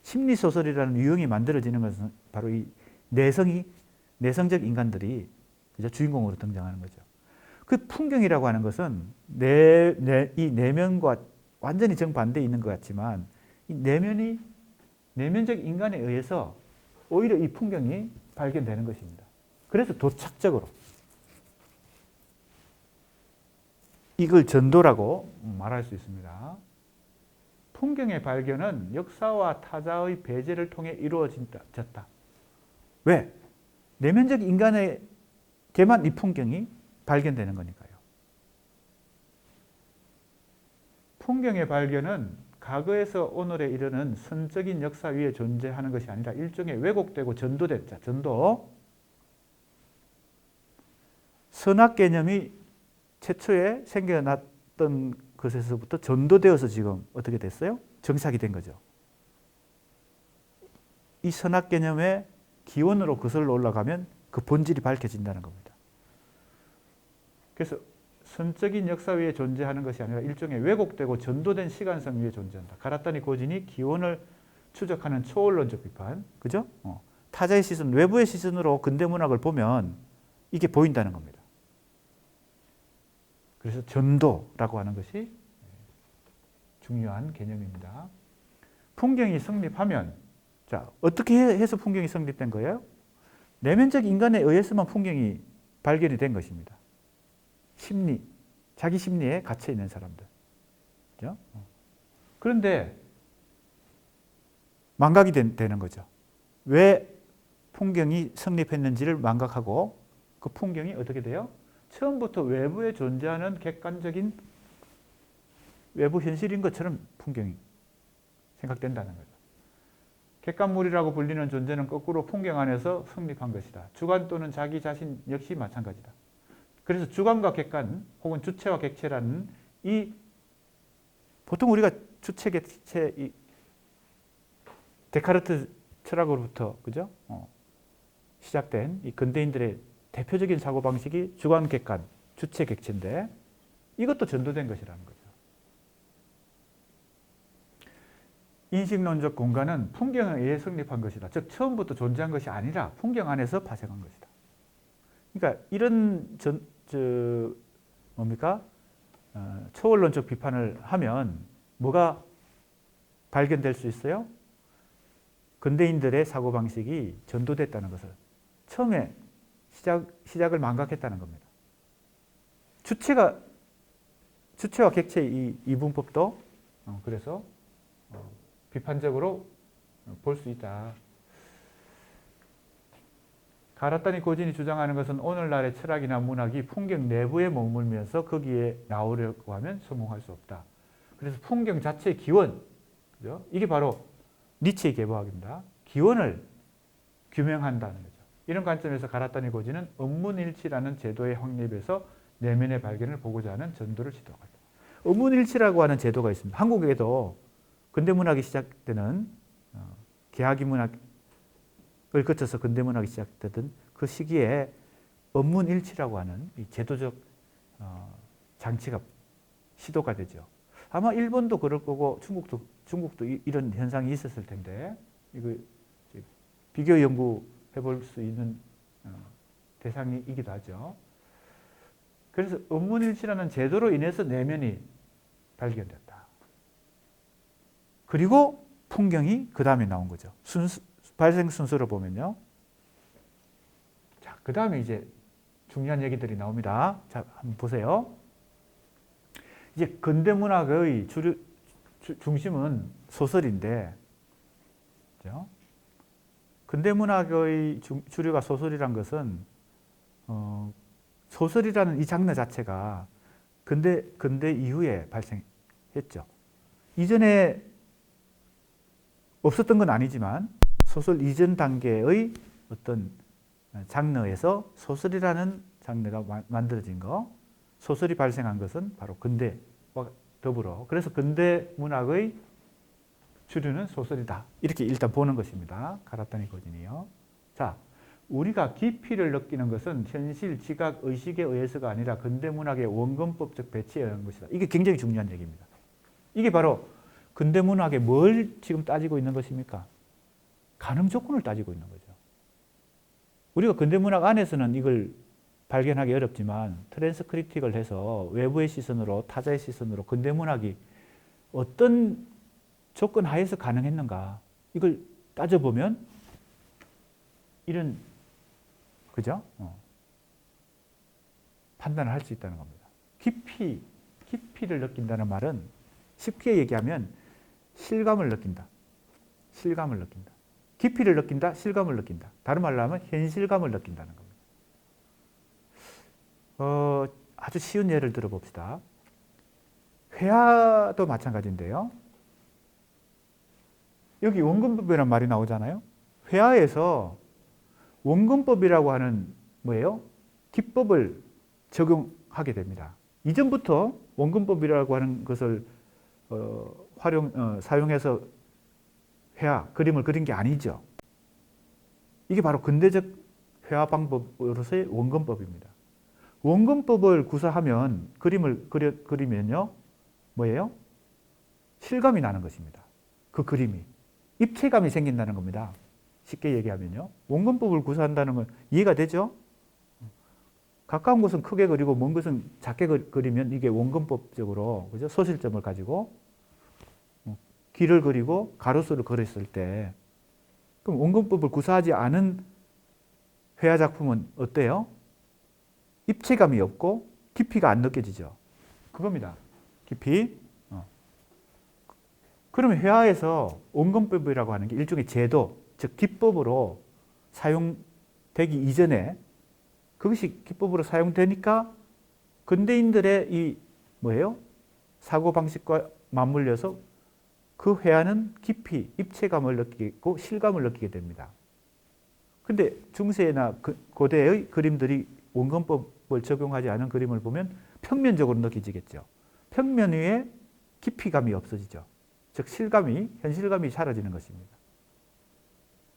심리소설이라는 유형이 만들어지는 것은 바로 이 내성적 인간들이 그죠? 주인공으로 등장하는 거죠. 그 풍경이라고 하는 것은 이 내면과 완전히 정반대에 있는 것 같지만 이 내면적 인간에 의해서 오히려 이 풍경이 발견되는 것입니다. 그래서 도착적으로 이걸 전도라고 말할 수 있습니다. 풍경의 발견은 역사와 타자의 배제를 통해 이루어졌다. 왜? 내면적 인간에게만 이 풍경이 발견되는 거니까요. 풍경의 발견은 과거에서 오늘에 이르는 선적인 역사 위에 존재하는 것이 아니라 일종의 왜곡되고 전도된 전도. 선악 개념이 최초에 생겨났던 것에서부터 전도되어서 지금 어떻게 됐어요? 정착이 된 거죠. 이 선악 개념의 기원으로 거슬러 올라가면 그 본질이 밝혀진다는 겁니다. 그래서 선적인 역사 위에 존재하는 것이 아니라 일종의 왜곡되고 전도된 시간성 위에 존재한다. 가라타니 고진이 기원을 추적하는 초월론적 비판, 그죠? 타자의 시선, 외부의 시선으로 근대 문학을 보면 이게 보인다는 겁니다. 그래서 전도라고 하는 것이 중요한 개념입니다. 풍경이 성립하면, 자, 어떻게 해서 풍경이 성립된 거예요? 내면적 인간에 의해서만 풍경이 발견이 된 것입니다. 심리, 자기 심리에 갇혀 있는 사람들. 그죠? 그런데 망각이 되는 거죠. 왜 풍경이 성립했는지를 망각하고 그 풍경이 어떻게 돼요? 처음부터 외부에 존재하는 객관적인 외부 현실인 것처럼 풍경이 생각된다는 거죠. 객관물이라고 불리는 존재는 거꾸로 풍경 안에서 성립한 것이다. 주관 또는 자기 자신 역시 마찬가지다. 그래서 주관과 객관 혹은 주체와 객체라는 이 보통 우리가 주체, 객체, 이 데카르트 철학으로부터 그죠? 시작된 이 근대인들의 대표적인 사고방식이 주관, 객관, 주체, 객체인데 이것도 전도된 것이라는 거죠. 인식론적 공간은 풍경에 의해 성립한 것이다. 즉 처음부터 존재한 것이 아니라 풍경 안에서 발생한 것이다. 그러니까 이런 초월론적 비판을 하면 뭐가 발견될 수 있어요? 근대인들의 사고방식이 전도됐다는 것을 처음에 시작을 망각했다는 겁니다. 주체와 객체의 이 이분법도 그래서 비판적으로 볼 수 있다. 가라타니 고진이 주장하는 것은 오늘날의 철학이나 문학이 풍경 내부에 머물면서 거기에 나오려고 하면 성공할 수 없다. 그래서 풍경 자체의 기원, 그죠? 이게 바로 니체의 계보학입니다. 기원을 규명한다는 거죠. 이런 관점에서 가라타니 고진은 언문일치라는 제도의 확립에서 내면의 발견을 보고자 하는 전도를 지도하다. 언문일치라고 하는 제도가 있습니다. 한국에도 근대문학이 시작되는 개화기 문학을 거쳐서 근대문학이 시작되던 그 시기에 언문일치라고 하는 이 제도적 장치가 시도가 되죠. 아마 일본도 그럴 거고 중국도 이런 현상이 있었을 텐데 이거 비교 연구해 볼 수 있는 대상이기도 하죠. 그래서 언문일치라는 제도로 인해서 내면이 발견됐다. 그리고 풍경이 그 다음에 나온 거죠. 발생 순서로 보면요. 자, 그 다음에 이제 중요한 얘기들이 나옵니다. 자, 한번 보세요. 이제 근대문학의 중심은 소설인데, 그죠? 근대문학의 주류가 소설이란 것은 소설이라는 이 장르 자체가 근대 이후에 발생했죠. 이전에 없었던 건 아니지만 소설 이전 단계의 어떤 장르에서 소설이라는 장르가 만들어진 거, 소설이 발생한 것은 바로 근대와 더불어, 그래서 근대 문학의 주류는 소설이다. 이렇게 일단 보는 것입니다. 가라타니 고진이요. 자, 우리가 깊이를 느끼는 것은 현실, 지각, 의식에 의해서가 아니라 근대 문학의 원근법적 배치에 의한 것이다. 이게 굉장히 중요한 얘기입니다. 이게 바로 근대 문학에 뭘 지금 따지고 있는 것입니까? 가능 조건을 따지고 있는 거죠. 우리가 근대 문학 안에서는 이걸 발견하기 어렵지만 트랜스크리틱을 해서 외부의 시선으로, 타자의 시선으로 근대 문학이 어떤 조건 하에서 가능했는가, 이걸 따져보면 이런, 그죠? 판단을 할 수 있다는 겁니다. 깊이를 느낀다는 말은 쉽게 얘기하면 실감을 느낀다. 실감을 느낀다. 깊이를 느낀다, 실감을 느낀다. 다른 말로 하면 현실감을 느낀다는 겁니다. 아주 쉬운 예를 들어봅시다. 회화도 마찬가지인데요. 여기 원근법이라는 말이 나오잖아요. 회화에서 원근법이라고 하는 뭐예요? 기법을 적용하게 됩니다. 이전부터 원근법이라고 하는 것을 사용해서 회화, 그림을 그린 게 아니죠. 이게 바로 근대적 회화 방법으로서의 원근법입니다. 원근법을 구사하면, 그림을 그리면요, 뭐예요? 실감이 나는 것입니다. 그 그림이. 입체감이 생긴다는 겁니다. 쉽게 얘기하면요. 원근법을 구사한다는 건 이해가 되죠? 가까운 것은 크게 그리고 먼 것은 작게 그리면 이게 원근법적으로, 그죠? 소실점을 가지고 길을 그리고 가로수를 그렸을 때, 그럼 원근법을 구사하지 않은 회화 작품은 어때요? 입체감이 없고 깊이가 안 느껴지죠. 그겁니다. 깊이. 그러면 회화에서 원근법이라고 하는 게 일종의 제도, 즉 기법으로 사용되기 이전에, 그것이 기법으로 사용되니까 근대인들의 이 뭐예요? 사고방식과 맞물려서 그 회화는 깊이, 입체감을 느끼고 실감을 느끼게 됩니다. 근데 중세나 고대의 그림들이 원근법을 적용하지 않은 그림을 보면 평면적으로 느껴지겠죠. 평면 위에 깊이감이 없어지죠. 즉 실감이, 현실감이 사라지는 것입니다.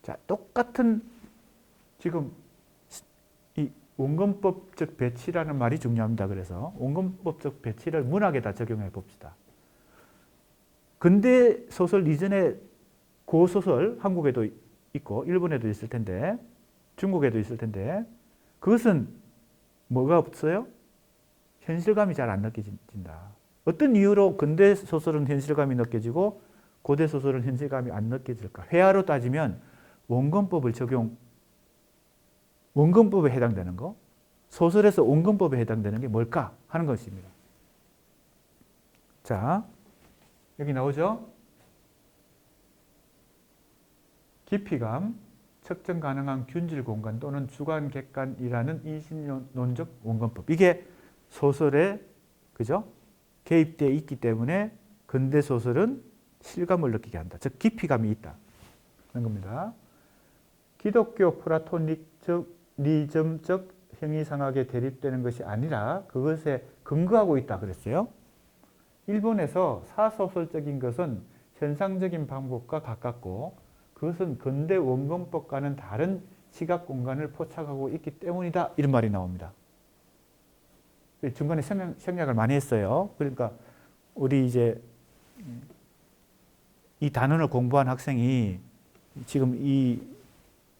자, 똑같은 지금 이 원근법적 배치라는 말이 중요합니다. 그래서 원근법적 배치를 문학에다 적용해 봅시다. 근대 소설 이전에 고소설, 한국에도 있고 일본에도 있을 텐데, 중국에도 있을 텐데, 그것은 뭐가 없어요? 현실감이 잘 안 느껴진다. 어떤 이유로 근대 소설은 현실감이 느껴지고 고대 소설은 현실감이 안 느껴질까? 회화로 따지면 원근법을 원근법에 해당되는 거, 소설에서 원근법에 해당되는 게 뭘까 하는 것입니다. 자, 여기 나오죠? 깊이감, 측정 가능한 균질 공간 또는 주관 객관이라는 이신론적 원근법. 이게 소설에, 그죠? 개입되어 있기 때문에 근대 소설은 실감을 느끼게 한다. 즉 깊이감이 있다. 그런 겁니다. 기독교 플라토니즘적 형이상학에 대립되는 것이 아니라 그것에 근거하고 있다 그랬어요. 일본에서 사소설적인 것은 현상적인 방법과 가깝고 그것은 근대 원근법과는 다른 시각 공간을 포착하고 있기 때문이다. 이런 말이 나옵니다. 중간에 생략을 많이 했어요. 그러니까 우리 이제 이 단원을 공부한 학생이 지금 이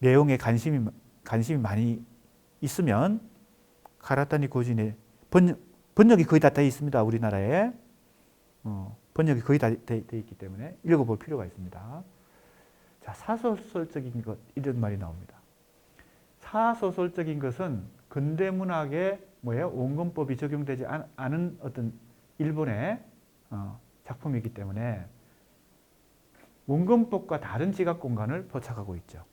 내용에 관심이 많이 있으면 가라타니 고진의 번역이 거의 다 있습니다. 우리나라에. 번역이 거의 다 돼 있기 때문에 읽어볼 필요가 있습니다. 자, 사소설적인 것 이런 말이 나옵니다. 사소설적인 것은 근대 문학에 뭐예요? 원근법이 적용되지 않은 어떤 일본의 작품이기 때문에 원근법과 다른 지각 공간을 포착하고 있죠.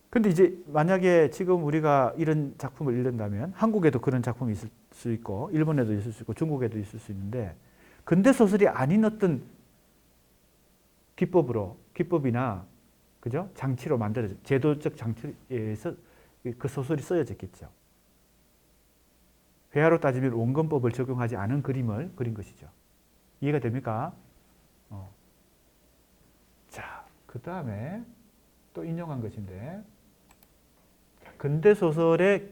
근데 이제 만약에 지금 우리가 이런 작품을 읽는다면 한국에도 그런 작품이 있을 수 있고 일본에도 있을 수 있고 중국에도 있을 수 있는데 근대 소설이 아닌 어떤 기법이나 그죠? 장치로 만들어져 제도적 장치에서 그 소설이 쓰여졌겠죠. 회화로 따지면 원근법을 적용하지 않은 그림을 그린 것이죠. 이해가 됩니까? 자, 그 다음에 또 인용한 것인데 근대 소설의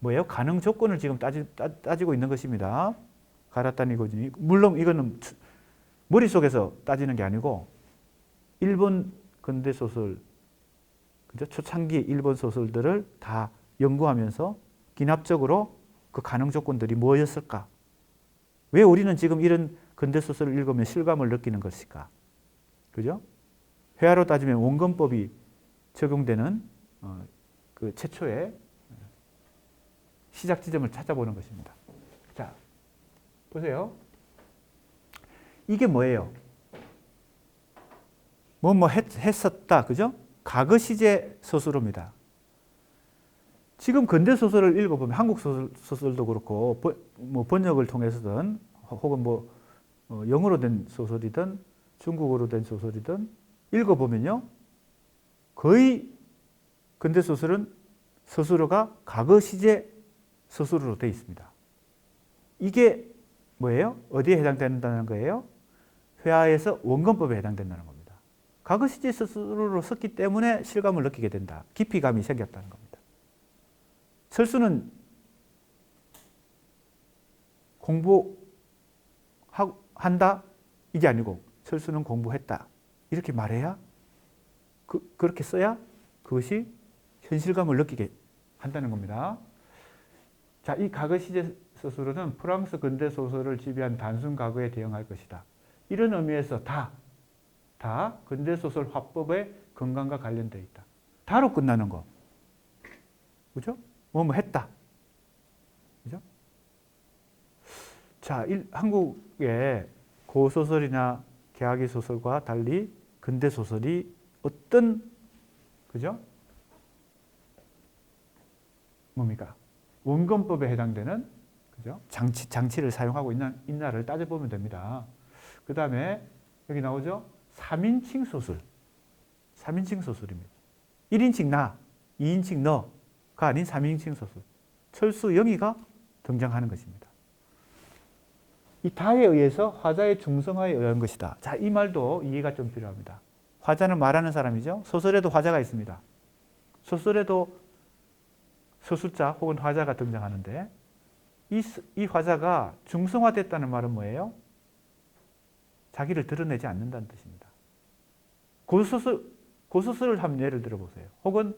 뭐예요? 가능 조건을 지금 따지고 있는 것입니다. 가라타니 고진이 물론 이거는 머릿속에서 따지는 게 아니고 일본 근대 소설, 그죠? 초창기 일본 소설들을 다 연구하면서 기납적으로 그 가능 조건들이 뭐였을까? 왜 우리는 지금 이런 근대 소설을 읽으면 실감을 느끼는 것일까? 그죠? 회화로 따지면 원근법이 적용되는 그 최초의 시작 지점을 찾아보는 것입니다. 자, 보세요. 이게 뭐예요? 했었다, 그죠? 과거 시제 서술어입니다. 지금 근대 소설을 읽어보면 한국 소설도 그렇고 뭐 번역을 통해서든 혹은 뭐 영어로 된 소설이든 중국어로 된 소설이든 읽어보면요. 거의 근대 소설은 서술어가 과거 시제 서술어로 되어 있습니다. 이게 뭐예요? 어디에 해당된다는 거예요? 회화에서 원근법에 해당된다는 겁니다. 과거 시제 서술어로 썼기 때문에 실감을 느끼게 된다. 깊이감이 생겼다는 겁니다. 설수는 공부한다? 이게 아니고 설수는 공부했다. 이렇게 말해야 그렇게 써야 그것이 현실감을 느끼게 한다는 겁니다. 자, 이 과거 시제 서술어는 프랑스 근대 소설을 지배한 단순 과거에 대응할 것이다. 이런 의미에서 다 근대 소설 화법의 건강과 관련되어 있다. 다로 끝나는 거. 그죠? 뭐 했다. 그죠? 자, 한국의 고소설이나 개화기 소설과 달리 근대 소설이 어떤 그죠? 뭡니까? 원근법에 해당되는 그죠? 장치를 사용하고 있나를 따져보면 됩니다. 그 다음에 여기 나오죠? 3인칭 소설. 3인칭 소설입니다. 1인칭 나, 2인칭 너가 아닌 3인칭 소설. 철수 영희가 등장하는 것입니다. 이 다에 의해서 화자의 중성화에 의한 것이다. 자, 이 말도 이해가 좀 필요합니다. 화자는 말하는 사람이죠. 소설에도 화자가 있습니다. 소설에도 서술자 혹은 화자가 등장하는데 이 화자가 중성화됐다는 말은 뭐예요? 자기를 드러내지 않는다는 뜻입니다. 고소설을 한번 예를 들어보세요. 혹은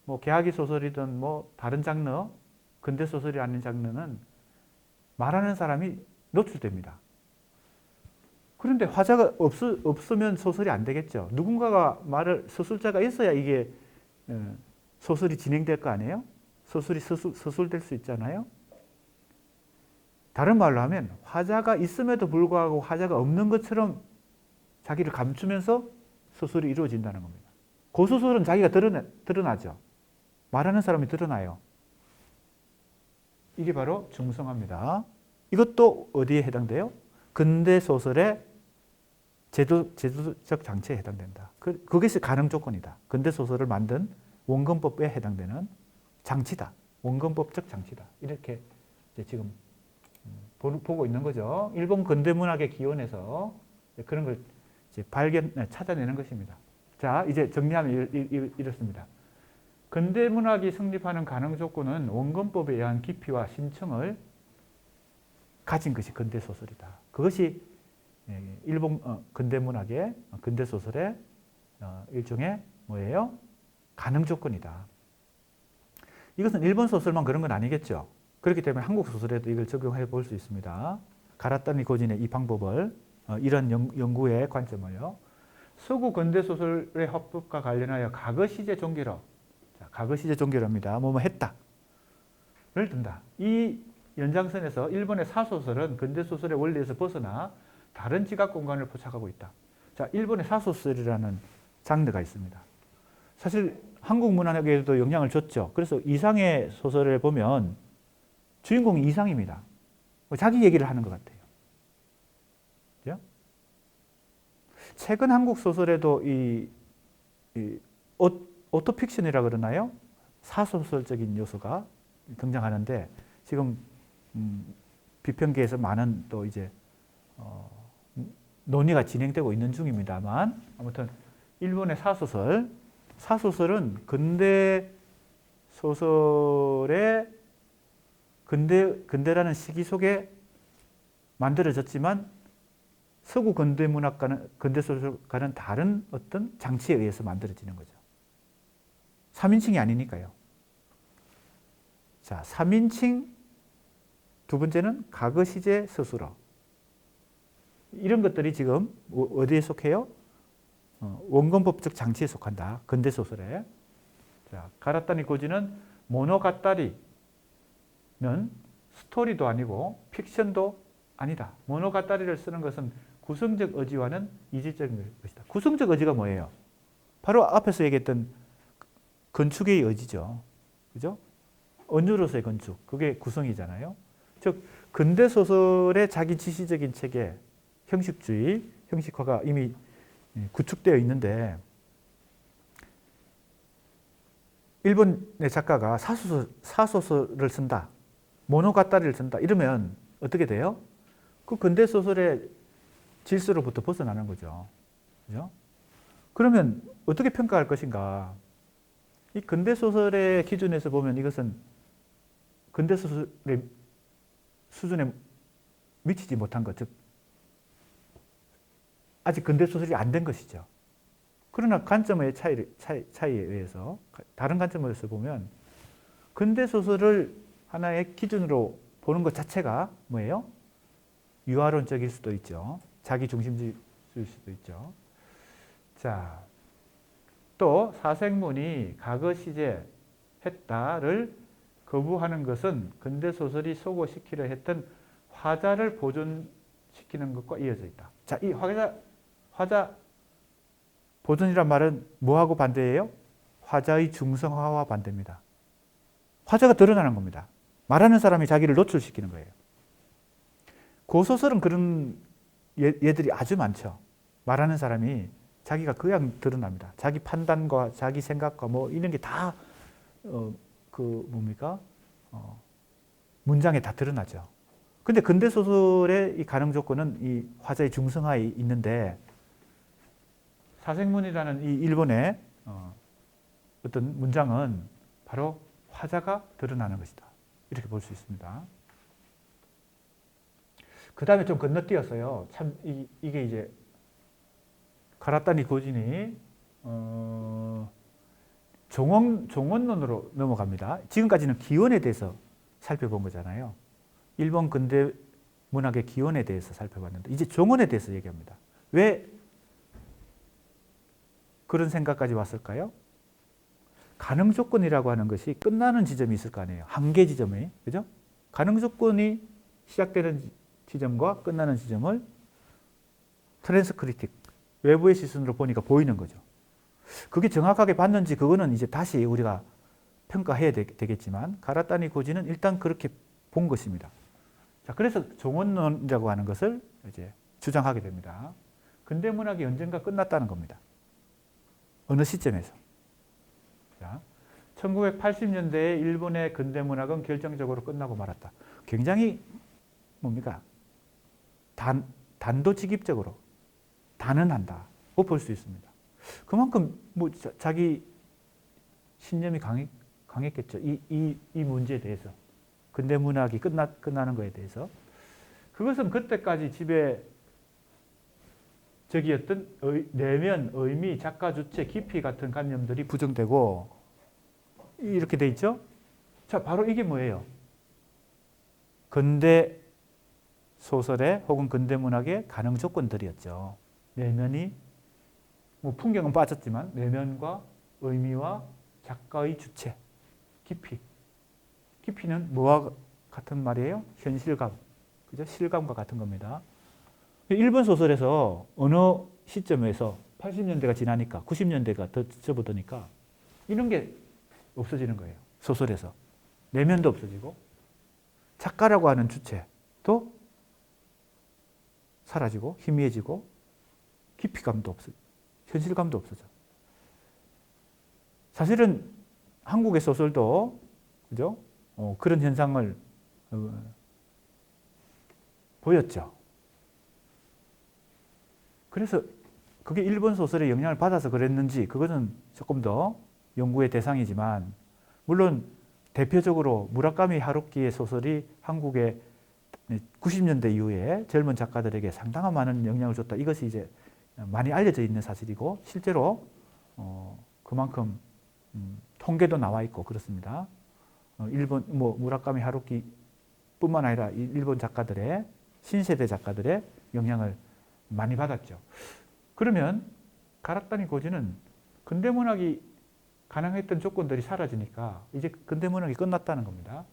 뭐 개화기 소설이든 뭐 다른 장르, 근대 소설이 아닌 장르는 말하는 사람이 노출됩니다. 그런데 화자가 없으면 소설이 안 되겠죠. 누군가가 서술자가 있어야 이게 소설이 진행될 거 아니에요? 소설이 서술될 수 있잖아요. 다른 말로 하면 화자가 있음에도 불구하고 화자가 없는 것처럼 자기를 감추면서 소설이 이루어진다는 겁니다. 고소설은 자기가 드러나죠. 말하는 사람이 드러나요. 이게 바로 중성화입니다. 이것도 어디에 해당돼요? 근대 소설의 제도적 장치에 해당된다. 그것이 가능 조건이다. 근대 소설을 만든 원근법에 해당되는 장치다. 원근법적 장치다. 이렇게 이제 지금 보고 있는 거죠. 일본 근대 문학의 기원에서 그런 걸 이제 찾아내는 것입니다. 자, 이제 정리하면 이렇습니다. 근대 문학이 성립하는 가능 조건은 원근법에 의한 깊이와 심층을 가진 것이 근대 소설이다. 그것이 일본 근대 문학의 근대 소설의 일종의 뭐예요? 가능 조건이다. 이것은 일본 소설만 그런 건 아니겠죠. 그렇기 때문에 한국 소설에도 이걸 적용해 볼 수 있습니다. 가라타니 고진의 이 방법을 이런 연구의 관점을요. 서구 근대 소설의 화법과 관련하여 과거 시제 종결어, 과거 시제 종결어입니다. 뭐뭐 했다를 든다. 이 연장선에서 일본의 사소설은 근대 소설의 원리에서 벗어나 다른 지각 공간을 포착하고 있다. 자, 일본의 사소설이라는 장르가 있습니다. 사실 한국 문학에도 영향을 줬죠. 그래서 이상의 소설을 보면 주인공이 이상입니다. 자기 얘기를 하는 것 같아요. 그죠? 최근 한국 소설에도 이 오토픽션이라 그러나요? 사소설적인 요소가 등장하는데 지금 비평계에서 많은 또 이제 논의가 진행되고 있는 중입니다만 아무튼 일본의 사소설은 근대 소설의 근대라는 시기 속에 만들어졌지만 서구 근대 문학과는 근대 소설과는 다른 어떤 장치에 의해서 만들어지는 거죠. 3인칭이 아니니까요. 자, 3인칭 두 번째는 과거 시제 스스로. 이런 것들이 지금 어디에 속해요? 원근법적 장치에 속한다. 근대 소설에. 자, 가라타니 고지는 모노가타리는 스토리도 아니고 픽션도 아니다. 모노가타리를 쓰는 것은 구성적 의지와는 이질적인 것이다. 구성적 의지가 뭐예요? 바로 앞에서 얘기했던 건축의 의지죠. 그죠? 언유로서의 건축. 그게 구성이잖아요. 즉, 근대 소설의 자기 지시적인 체계, 형식주의, 형식화가 이미 구축되어 있는데 일본의 작가가 사소설을 쓴다. 모노가타리를 쓴다. 이러면 어떻게 돼요? 그 근대 소설의 질서로부터 벗어나는 거죠. 그죠? 그러면 어떻게 평가할 것인가? 이 근대 소설의 기준에서 보면 이것은 근대 소설의 수준에 미치지 못한 것, 즉 아직 근대 소설이 안 된 것이죠. 그러나 관점의 차이에 의해서 다른 관점에서 보면 근대 소설을 하나의 기준으로 보는 것 자체가 뭐예요? 유화론적일 수도 있죠. 자기 중심주의일 수도 있죠. 자, 또 사생문이 과거 시제 했다를 거부하는 것은 근대 소설이 소거시키려 했던 화자를 보존시키는 것과 이어져 있다. 자, 이 화자 보존이란 말은 뭐하고 반대예요? 화자의 중성화와 반대입니다. 화자가 드러나는 겁니다. 말하는 사람이 자기를 노출시키는 거예요. 고소설은 그런 예들이 아주 많죠. 말하는 사람이 자기가 그냥 드러납니다. 자기 판단과 자기 생각과 뭐 이런 게 다 문장에 다 드러나죠. 근데 근대 소설의 이 가능 조건은 이 화자의 중성화에 있는데 사생문이라는 이 일본의 어떤 문장은 바로 화자가 드러나는 것이다. 이렇게 볼 수 있습니다. 그 다음에 좀 건너뛰어서요. 참 이게 이제 가라타니 고진이 종원론으로 넘어갑니다. 지금까지는 기원에 대해서 살펴본 거잖아요. 일본 근대 문학의 기원에 대해서 살펴봤는데 이제 종원에 대해서 얘기합니다. 왜 그런 생각까지 왔을까요? 가능 조건이라고 하는 것이 끝나는 지점이 있을 거 아니에요. 한계 지점이. 그죠? 가능 조건이 시작되는 지점과 끝나는 지점을 트랜스크리틱, 외부의 시선으로 보니까 보이는 거죠. 그게 정확하게 봤는지 그거는 이제 다시 우리가 평가해야 되겠지만 가라타니 고지는 일단 그렇게 본 것입니다. 자, 그래서 종원론이라고 하는 것을 이제 주장하게 됩니다. 근대 문학이 언젠가 끝났다는 겁니다. 어느 시점에서. 자, 1980년대에 일본의 근대 문학은 결정적으로 끝나고 말았다. 굉장히 뭡니까? 단도직입적으로 단언한다고 볼 수 있습니다. 그만큼 뭐 자기 신념이 강했겠죠. 이 문제에 대해서. 근대 문학이 끝나는 거에 대해서. 그것은 그때까지 지배적이었던 내면, 의미, 작가, 주체, 깊이 같은 관념들이 부정되고 이렇게 돼 있죠. 자, 바로 이게 뭐예요? 근대 소설의 혹은 근대문학의 가능 조건들이었죠. 내면이 뭐 풍경은 빠졌지만 내면과 의미와 작가의 주체, 깊이. 깊이는 뭐와 같은 말이에요? 현실감, 그죠? 실감과 같은 겁니다. 일본 소설에서 어느 시점에서 80년대가 지나니까 90년대가 더 접어드니까 이런 게 없어지는 거예요. 소설에서. 내면도 없어지고 작가라고 하는 주체도 사라지고 희미해지고 깊이감도 없어져. 현실감도 없어져. 사실은 한국의 소설도 그죠? 그런 현상을 보였죠. 그래서 그게 일본 소설의 영향을 받아서 그랬는지 그것은 조금 더 연구의 대상이지만 물론 대표적으로 무라카미 하루키의 소설이 한국의 90년대 이후에 젊은 작가들에게 상당한 많은 영향을 줬다. 이것이 이제 많이 알려져 있는 사실이고 실제로 그만큼 통계도 나와 있고 그렇습니다. 일본 무라카미 하루키뿐만 아니라 일본 작가들의 신세대 작가들의 영향을 많이 받았죠. 그러면 가라타니 고지는 근대문학이 가능했던 조건들이 사라지니까 이제 근대문학이 끝났다는 겁니다.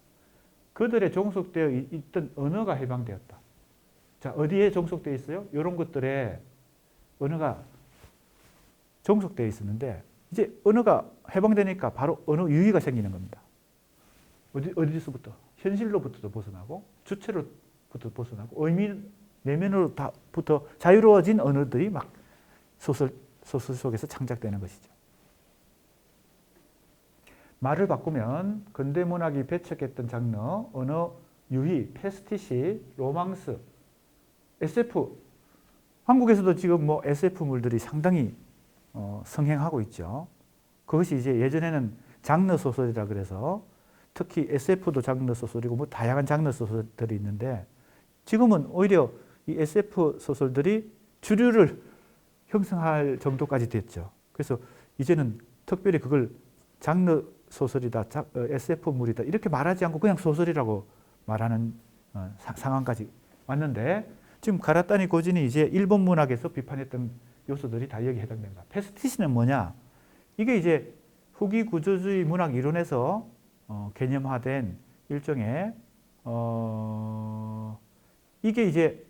그들의 종속되어 있던 언어가 해방되었다. 자, 어디에 종속되어 있어요? 이런 것들에 언어가 종속되어 있었는데 이제 언어가 해방되니까 바로 언어 유희가 생기는 겁니다. 어디서부터? 현실로부터도 벗어나고 주체로부터 벗어나고 의미 내면으로부터 자유로워진 언어들이 막 소설 속에서 창작되는 것이죠. 말을 바꾸면 근대문학이 배척했던 장르, 언어 유희, 패스티시, 로망스, SF. 한국에서도 지금 뭐 SF물들이 상당히 성행하고 있죠. 그것이 이제 예전에는 장르 소설이라 그래서 특히 SF도 장르 소설이고 뭐 다양한 장르 소설들이 있는데 지금은 오히려 이 SF 소설들이 주류를 형성할 정도까지 됐죠. 그래서 이제는 특별히 그걸 장르 소설이다, SF물이다 이렇게 말하지 않고 그냥 소설이라고 말하는 상황까지 왔는데 지금 가라타니 고진이 이제 일본 문학에서 비판했던 요소들이 다 여기에 해당됩니다. 패스티시는 뭐냐? 이게 이제 후기 구조주의 문학 이론에서 개념화된 일종의 이게 이제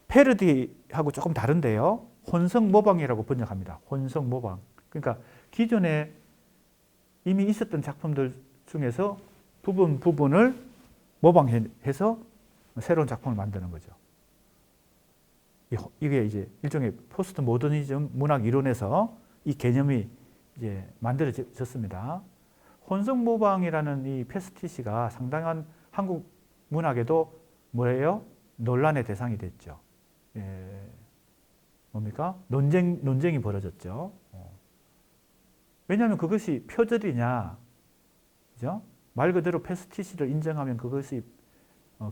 패러디하고 조금 다른데요. 혼성 모방이라고 번역합니다. 혼성 모방. 그러니까 기존에 이미 있었던 작품들 중에서 부분을 모방해서 새로운 작품을 만드는 거죠. 이게 이제 일종의 포스트 모더니즘 문학 이론에서 이 개념이 이제 만들어졌습니다. 혼성 모방이라는 이 패스티시가 상당한 한국 문학에도 뭐예요? 논란의 대상이 됐죠. 뭡니까? 논쟁이 벌어졌죠. 왜냐하면 그것이 표절이냐, 그죠? 말 그대로 패스티시를 인정하면 그것이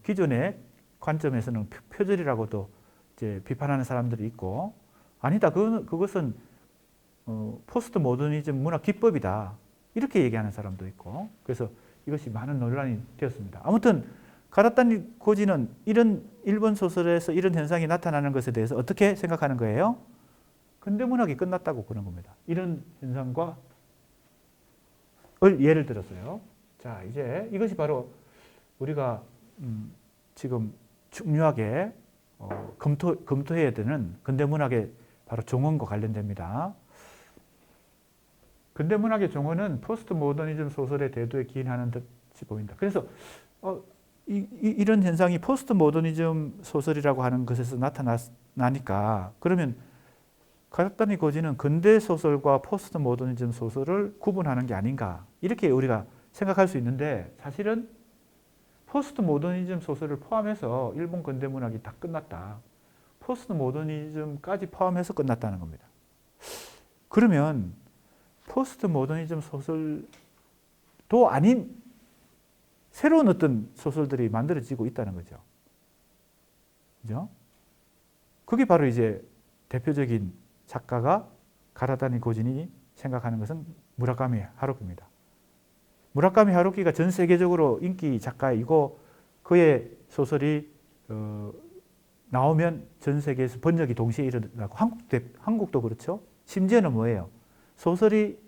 기존의 관점에서는 표절이라고도 이제 비판하는 사람들이 있고, 아니다, 그것은 포스트 모더니즘 문학 기법이다. 이렇게 얘기하는 사람도 있고, 그래서 이것이 많은 논란이 되었습니다. 아무튼 가라타니 고지는 이런 일본 소설에서 이런 현상이 나타나는 것에 대해서 어떻게 생각하는 거예요? 근대문학이 끝났다고 그런 겁니다. 이런 현상과 예를 들었어요. 자, 이제 이것이 바로 우리가 지금 중요하게 검토해야 되는 근대문학의 바로 종언과 관련됩니다. 근대문학의 종언은 포스트 모더니즘 소설의 대도에 기인하는 듯이 보인다. 그래서 이런 현상이 포스트 모더니즘 소설이라고 하는 것에서 나타나니까 그러면 가라타니 고지는 근대 소설과 포스트 모더니즘 소설을 구분하는 게 아닌가 이렇게 우리가 생각할 수 있는데 사실은 포스트 모더니즘 소설을 포함해서 일본 근대문학이 다 끝났다. 포스트 모더니즘까지 포함해서 끝났다는 겁니다. 그러면 포스트 모더니즘 소설도 아닌 새로운 어떤 소설들이 만들어지고 있다는 거죠. 그죠? 그게 바로 이제 대표적인 작가가 가라타니 고진이 생각하는 것은 무라카미 하루키입니다. 무라카미 하루키가 전 세계적으로 인기 작가이고 그의 소설이 나오면 전 세계에서 번역이 동시에 일어나고 한국도 그렇죠. 심지어는 뭐예요? 소설이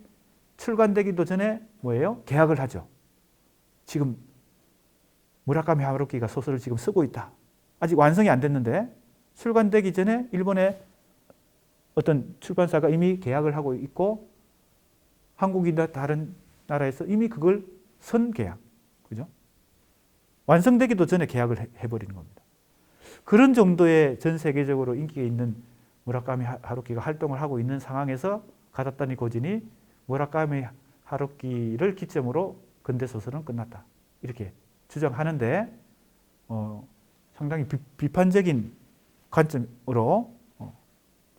출간되기도 전에 뭐예요? 계약을 하죠. 지금 무라카미 하루키가 소설을 지금 쓰고 있다. 아직 완성이 안 됐는데 출간되기 전에 일본의 어떤 출판사가 이미 계약을 하고 있고 한국이나 다른 나라에서 이미 그걸 선 계약. 그죠? 완성되기도 전에 계약을 해버리는 겁니다. 그런 정도의 전 세계적으로 인기가 있는 무라카미 하루키가 활동을 하고 있는 상황에서 가다타니 고진이 무라카미 하루키를 기점으로 근대 소설은 끝났다. 이렇게 주장하는데 상당히 비판적인 관점으로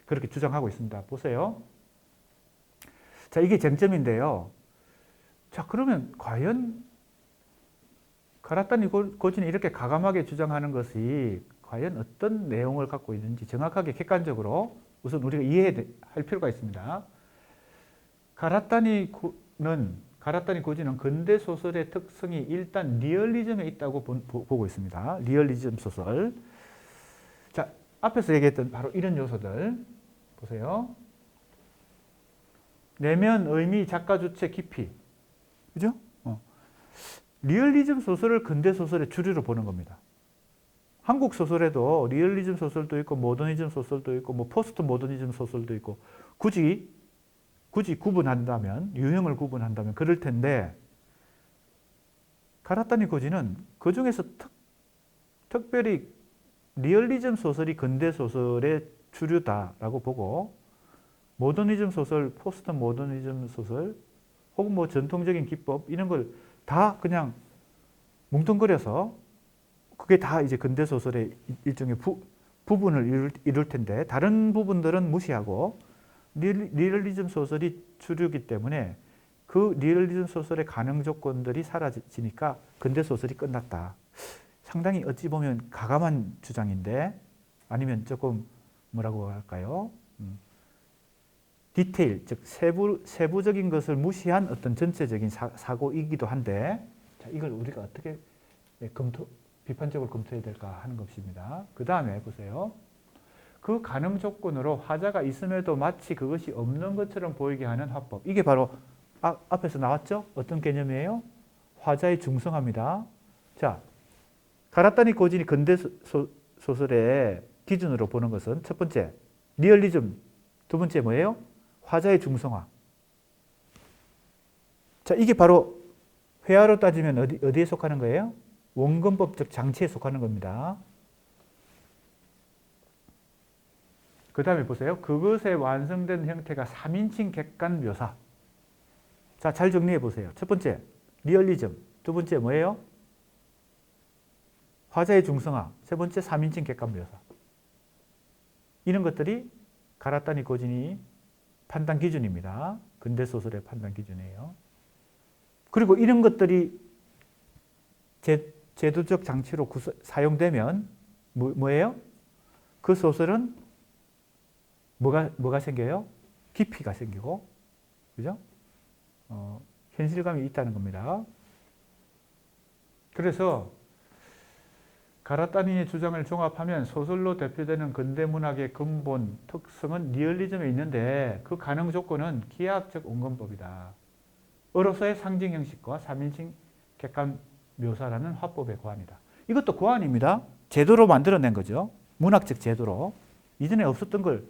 그렇게 주장하고 있습니다. 보세요. 자, 이게 쟁점인데요. 자, 그러면 과연 가라타니 고진이 이렇게 가감하게 주장하는 것이 과연 어떤 내용을 갖고 있는지 정확하게 객관적으로 우선 우리가 이해할 필요가 있습니다. 가라타니 고진은 근대 소설의 특성이 일단 리얼리즘에 있다고 보고 있습니다. 리얼리즘 소설. 자, 앞에서 얘기했던 바로 이런 요소들 보세요. 내면, 의미, 작가, 주체, 깊이. 그죠? 리얼리즘 소설을 근대 소설의 주류로 보는 겁니다. 한국 소설에도 리얼리즘 소설도 있고 모더니즘 소설도 있고 뭐 포스트 모더니즘 소설도 있고 굳이 구분한다면 유형을 구분한다면 그럴 텐데 가라타니 고진은 그 중에서 특별히 리얼리즘 소설이 근대 소설의 주류다라고 보고 모더니즘 소설, 포스트 모더니즘 소설 혹은 뭐 전통적인 기법 이런 걸 다 그냥 뭉뚱그려서 그게 다 이제 근대 소설의 일종의 부분을 이룰 텐데 다른 부분들은 무시하고 리얼리즘 소설이 주류이기 때문에 그 리얼리즘 소설의 가능 조건들이 사라지니까 근대 소설이 끝났다. 상당히 어찌 보면 가감한 주장인데 아니면 조금 뭐라고 할까요? 디테일, 즉 세부적인 것을 무시한 어떤 전체적인 사고이기도 한데 자, 이걸 우리가 어떻게 비판적으로 검토해야 될까 하는 것입니다. 그 다음에 보세요. 그 가능 조건으로 화자가 있음에도 마치 그것이 없는 것처럼 보이게 하는 화법. 이게 바로 앞에서 나왔죠? 어떤 개념이에요? 화자의 중성화입니다. 자, 가라타니 고진이 근대 소설의 기준으로 보는 것은 첫 번째, 리얼리즘. 두 번째 뭐예요? 화자의 중성화. 자, 이게 바로 회화로 따지면 어디에 속하는 거예요? 원근법적 장치에 속하는 겁니다. 그 다음에 보세요. 그것의 완성된 형태가 3인칭 객관 묘사. 자, 잘 정리해 보세요. 첫 번째, 리얼리즘. 두 번째 뭐예요? 화자의 중성화. 세 번째, 3인칭 객관 묘사. 이런 것들이 가라타니 고진이 판단 기준입니다. 근대 소설의 판단 기준이에요. 그리고 이런 것들이 제도적 장치로 사용되면 뭐예요? 그 소설은 뭐가 생겨요? 깊이가 생기고, 그죠? 현실감이 있다는 겁니다. 그래서 가라타니의 주장을 종합하면 소설로 대표되는 근대 문학의 근본 특성은 리얼리즘에 있는데 그 가능 조건은 기하학적 원근법이다. 어로서의 상징 형식과 3인칭 객관 묘사라는 화법의 고안이다. 이것도 고안입니다. 제도로 만들어낸 거죠. 문학적 제도로. 이전에 없었던 걸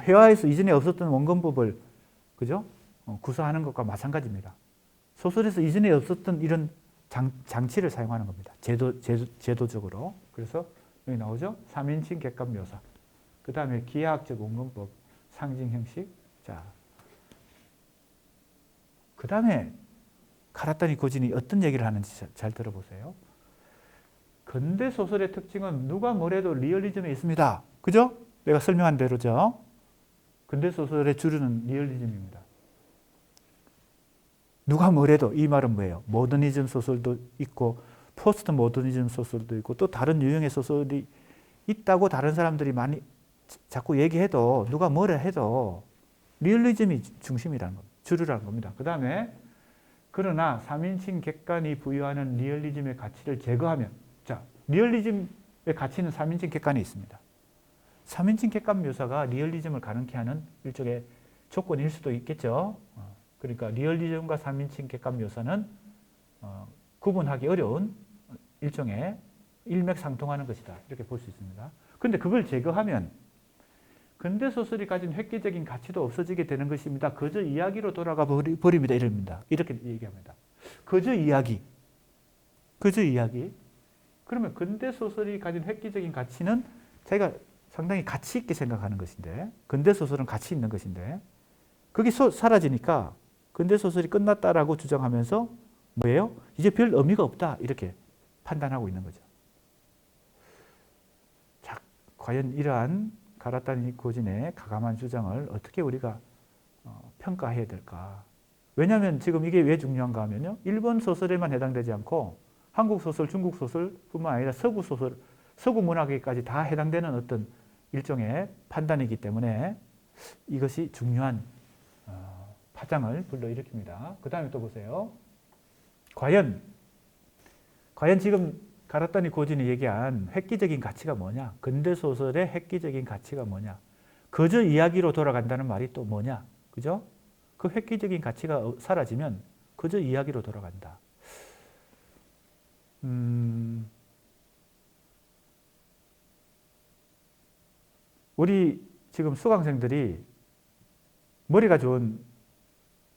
회화에서 이전에 없었던 원근법을 그죠? 구사하는 것과 마찬가지입니다. 소설에서 이전에 없었던 이런 장치를 사용하는 겁니다. 제도적으로. 그래서 여기 나오죠? 3인칭 객관 묘사. 그 다음에 기하학적 원근법, 상징 형식. 자, 그 다음에 가라타니 고진이 어떤 얘기를 하는지 잘 들어보세요. 근대 소설의 특징은 누가 뭐래도 리얼리즘에 있습니다. 그죠? 내가 설명한 대로죠. 근대 소설의 주류는 리얼리즘입니다. 누가 뭐래도 이 말은 뭐예요? 모더니즘 소설도 있고 포스트 모더니즘 소설도 있고 또 다른 유형의 소설이 있다고 다른 사람들이 많이 자꾸 얘기해도 누가 뭐라 해도 리얼리즘이 중심이라는 겁니다. 주류라는 겁니다. 그 다음에 그러나 3인칭 객관이 부여하는 리얼리즘의 가치를 제거하면, 자, 리얼리즘의 가치는 3인칭 객관에 있습니다. 3인칭 객관 묘사가 리얼리즘을 가능케 하는 일종의 조건일 수도 있겠죠. 그러니까 리얼리즘과 3인칭 객관 묘사는 구분하기 어려운 일종의 일맥상통하는 것이다. 이렇게 볼 수 있습니다. 그런데 그걸 제거하면 근대소설이 가진 획기적인 가치도 없어지게 되는 것입니다. 그저 이야기로 돌아가 버립니다. 이럽니다. 이렇게 얘기합니다. 그저 이야기. 그저 이야기. 그러면 근대소설이 가진 획기적인 가치는 자기가 상당히 가치 있게 생각하는 것인데, 근대소설은 가치 있는 것인데, 그게 사라지니까 근대소설이 끝났다라고 주장하면서 뭐예요? 이제 별 의미가 없다. 이렇게 판단하고 있는 거죠. 자, 과연 이러한 가라타니 고진의 가감한 주장을 어떻게 우리가 평가해야 될까? 왜냐하면 지금 이게 왜 중요한가 하면요. 일본 소설에만 해당되지 않고 한국 소설, 중국 소설뿐만 아니라 서구 소설, 서구 문학에까지 다 해당되는 어떤 일종의 판단이기 때문에 이것이 중요한 파장을 불러일으킵니다. 그 다음에 또 보세요. 과연 지금 가라타니 고진이 얘기한 획기적인 가치가 뭐냐? 근대소설의 획기적인 가치가 뭐냐? 그저 이야기로 돌아간다는 말이 또 뭐냐? 그죠? 그 획기적인 가치가 사라지면 그저 이야기로 돌아간다. 우리 지금 수강생들이, 머리가 좋은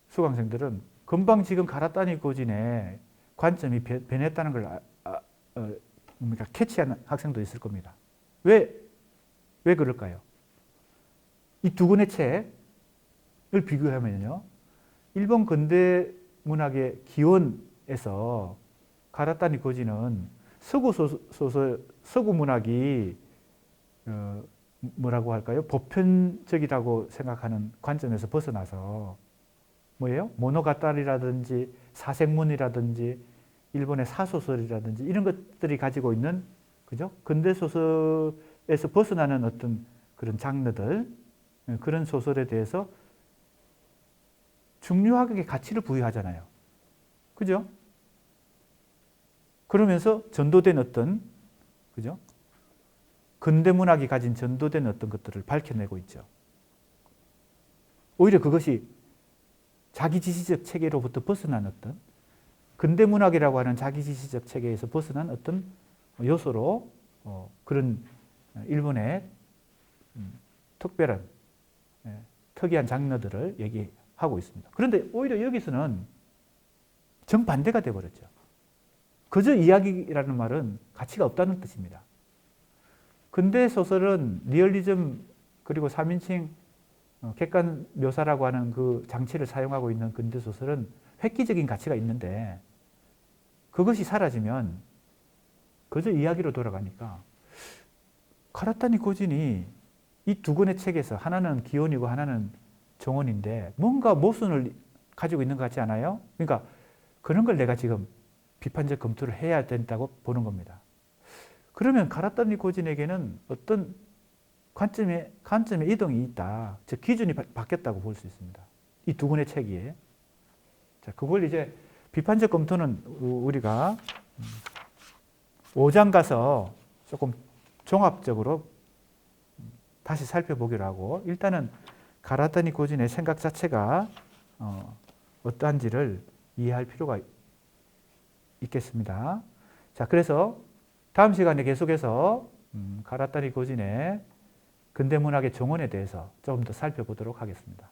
수강생들은 금방 지금 가라타니 고진의 관점이 변했다는 걸 캐치한 학생도 있을 겁니다. 왜 그럴까요? 이 두 권의 책을 비교하면요. 일본 근대 문학의 기원에서 가라타니 고진은 서구 소설, 서구 문학이 뭐라고 할까요? 보편적이라고 생각하는 관점에서 벗어나서 뭐예요? 모노가타리라든지 사색문이라든지 일본의 사소설이라든지 이런 것들이 가지고 있는, 그죠? 근대 소설에서 벗어나는 어떤 그런 장르들, 그런 소설에 대해서 중요하게 가치를 부여하잖아요. 그죠? 그러면서 전도된 어떤, 그죠? 근대 문학이 가진 전도된 어떤 것들을 밝혀내고 있죠. 오히려 그것이 자기지시적 체계로부터 벗어난 어떤, 근대 문학이라고 하는 자기지시적 체계에서 벗어난 어떤 요소로 그런 일본의 특별한 특이한 장르들을 얘기하고 있습니다. 그런데 오히려 여기서는 정반대가 되어버렸죠. 그저 이야기라는 말은 가치가 없다는 뜻입니다. 근대 소설은 리얼리즘 그리고 3인칭 객관 묘사라고 하는 그 장치를 사용하고 있는 근대 소설은 획기적인 가치가 있는데 그것이 사라지면 그저 이야기로 돌아가니까 가라타니 고진이 이 두 권의 책에서 하나는 기원이고 하나는 정원인데 뭔가 모순을 가지고 있는 것 같지 않아요? 그러니까 그런 걸 내가 지금 비판적 검토를 해야 된다고 보는 겁니다. 그러면 가라타니 고진에게는 어떤 관점의 이동이 있다. 즉 기준이 바뀌었다고 볼 수 있습니다. 이 두 권의 책이. 자, 그걸 이제 비판적 검토는 우리가 5장 가서 조금 종합적으로 다시 살펴보기로 하고, 일단은 가라타니 고진의 생각 자체가 어떠한지를 이해할 필요가 있겠습니다. 자, 그래서 다음 시간에 계속해서 가라타니 고진의 근대문학의 정원에 대해서 조금 더 살펴보도록 하겠습니다.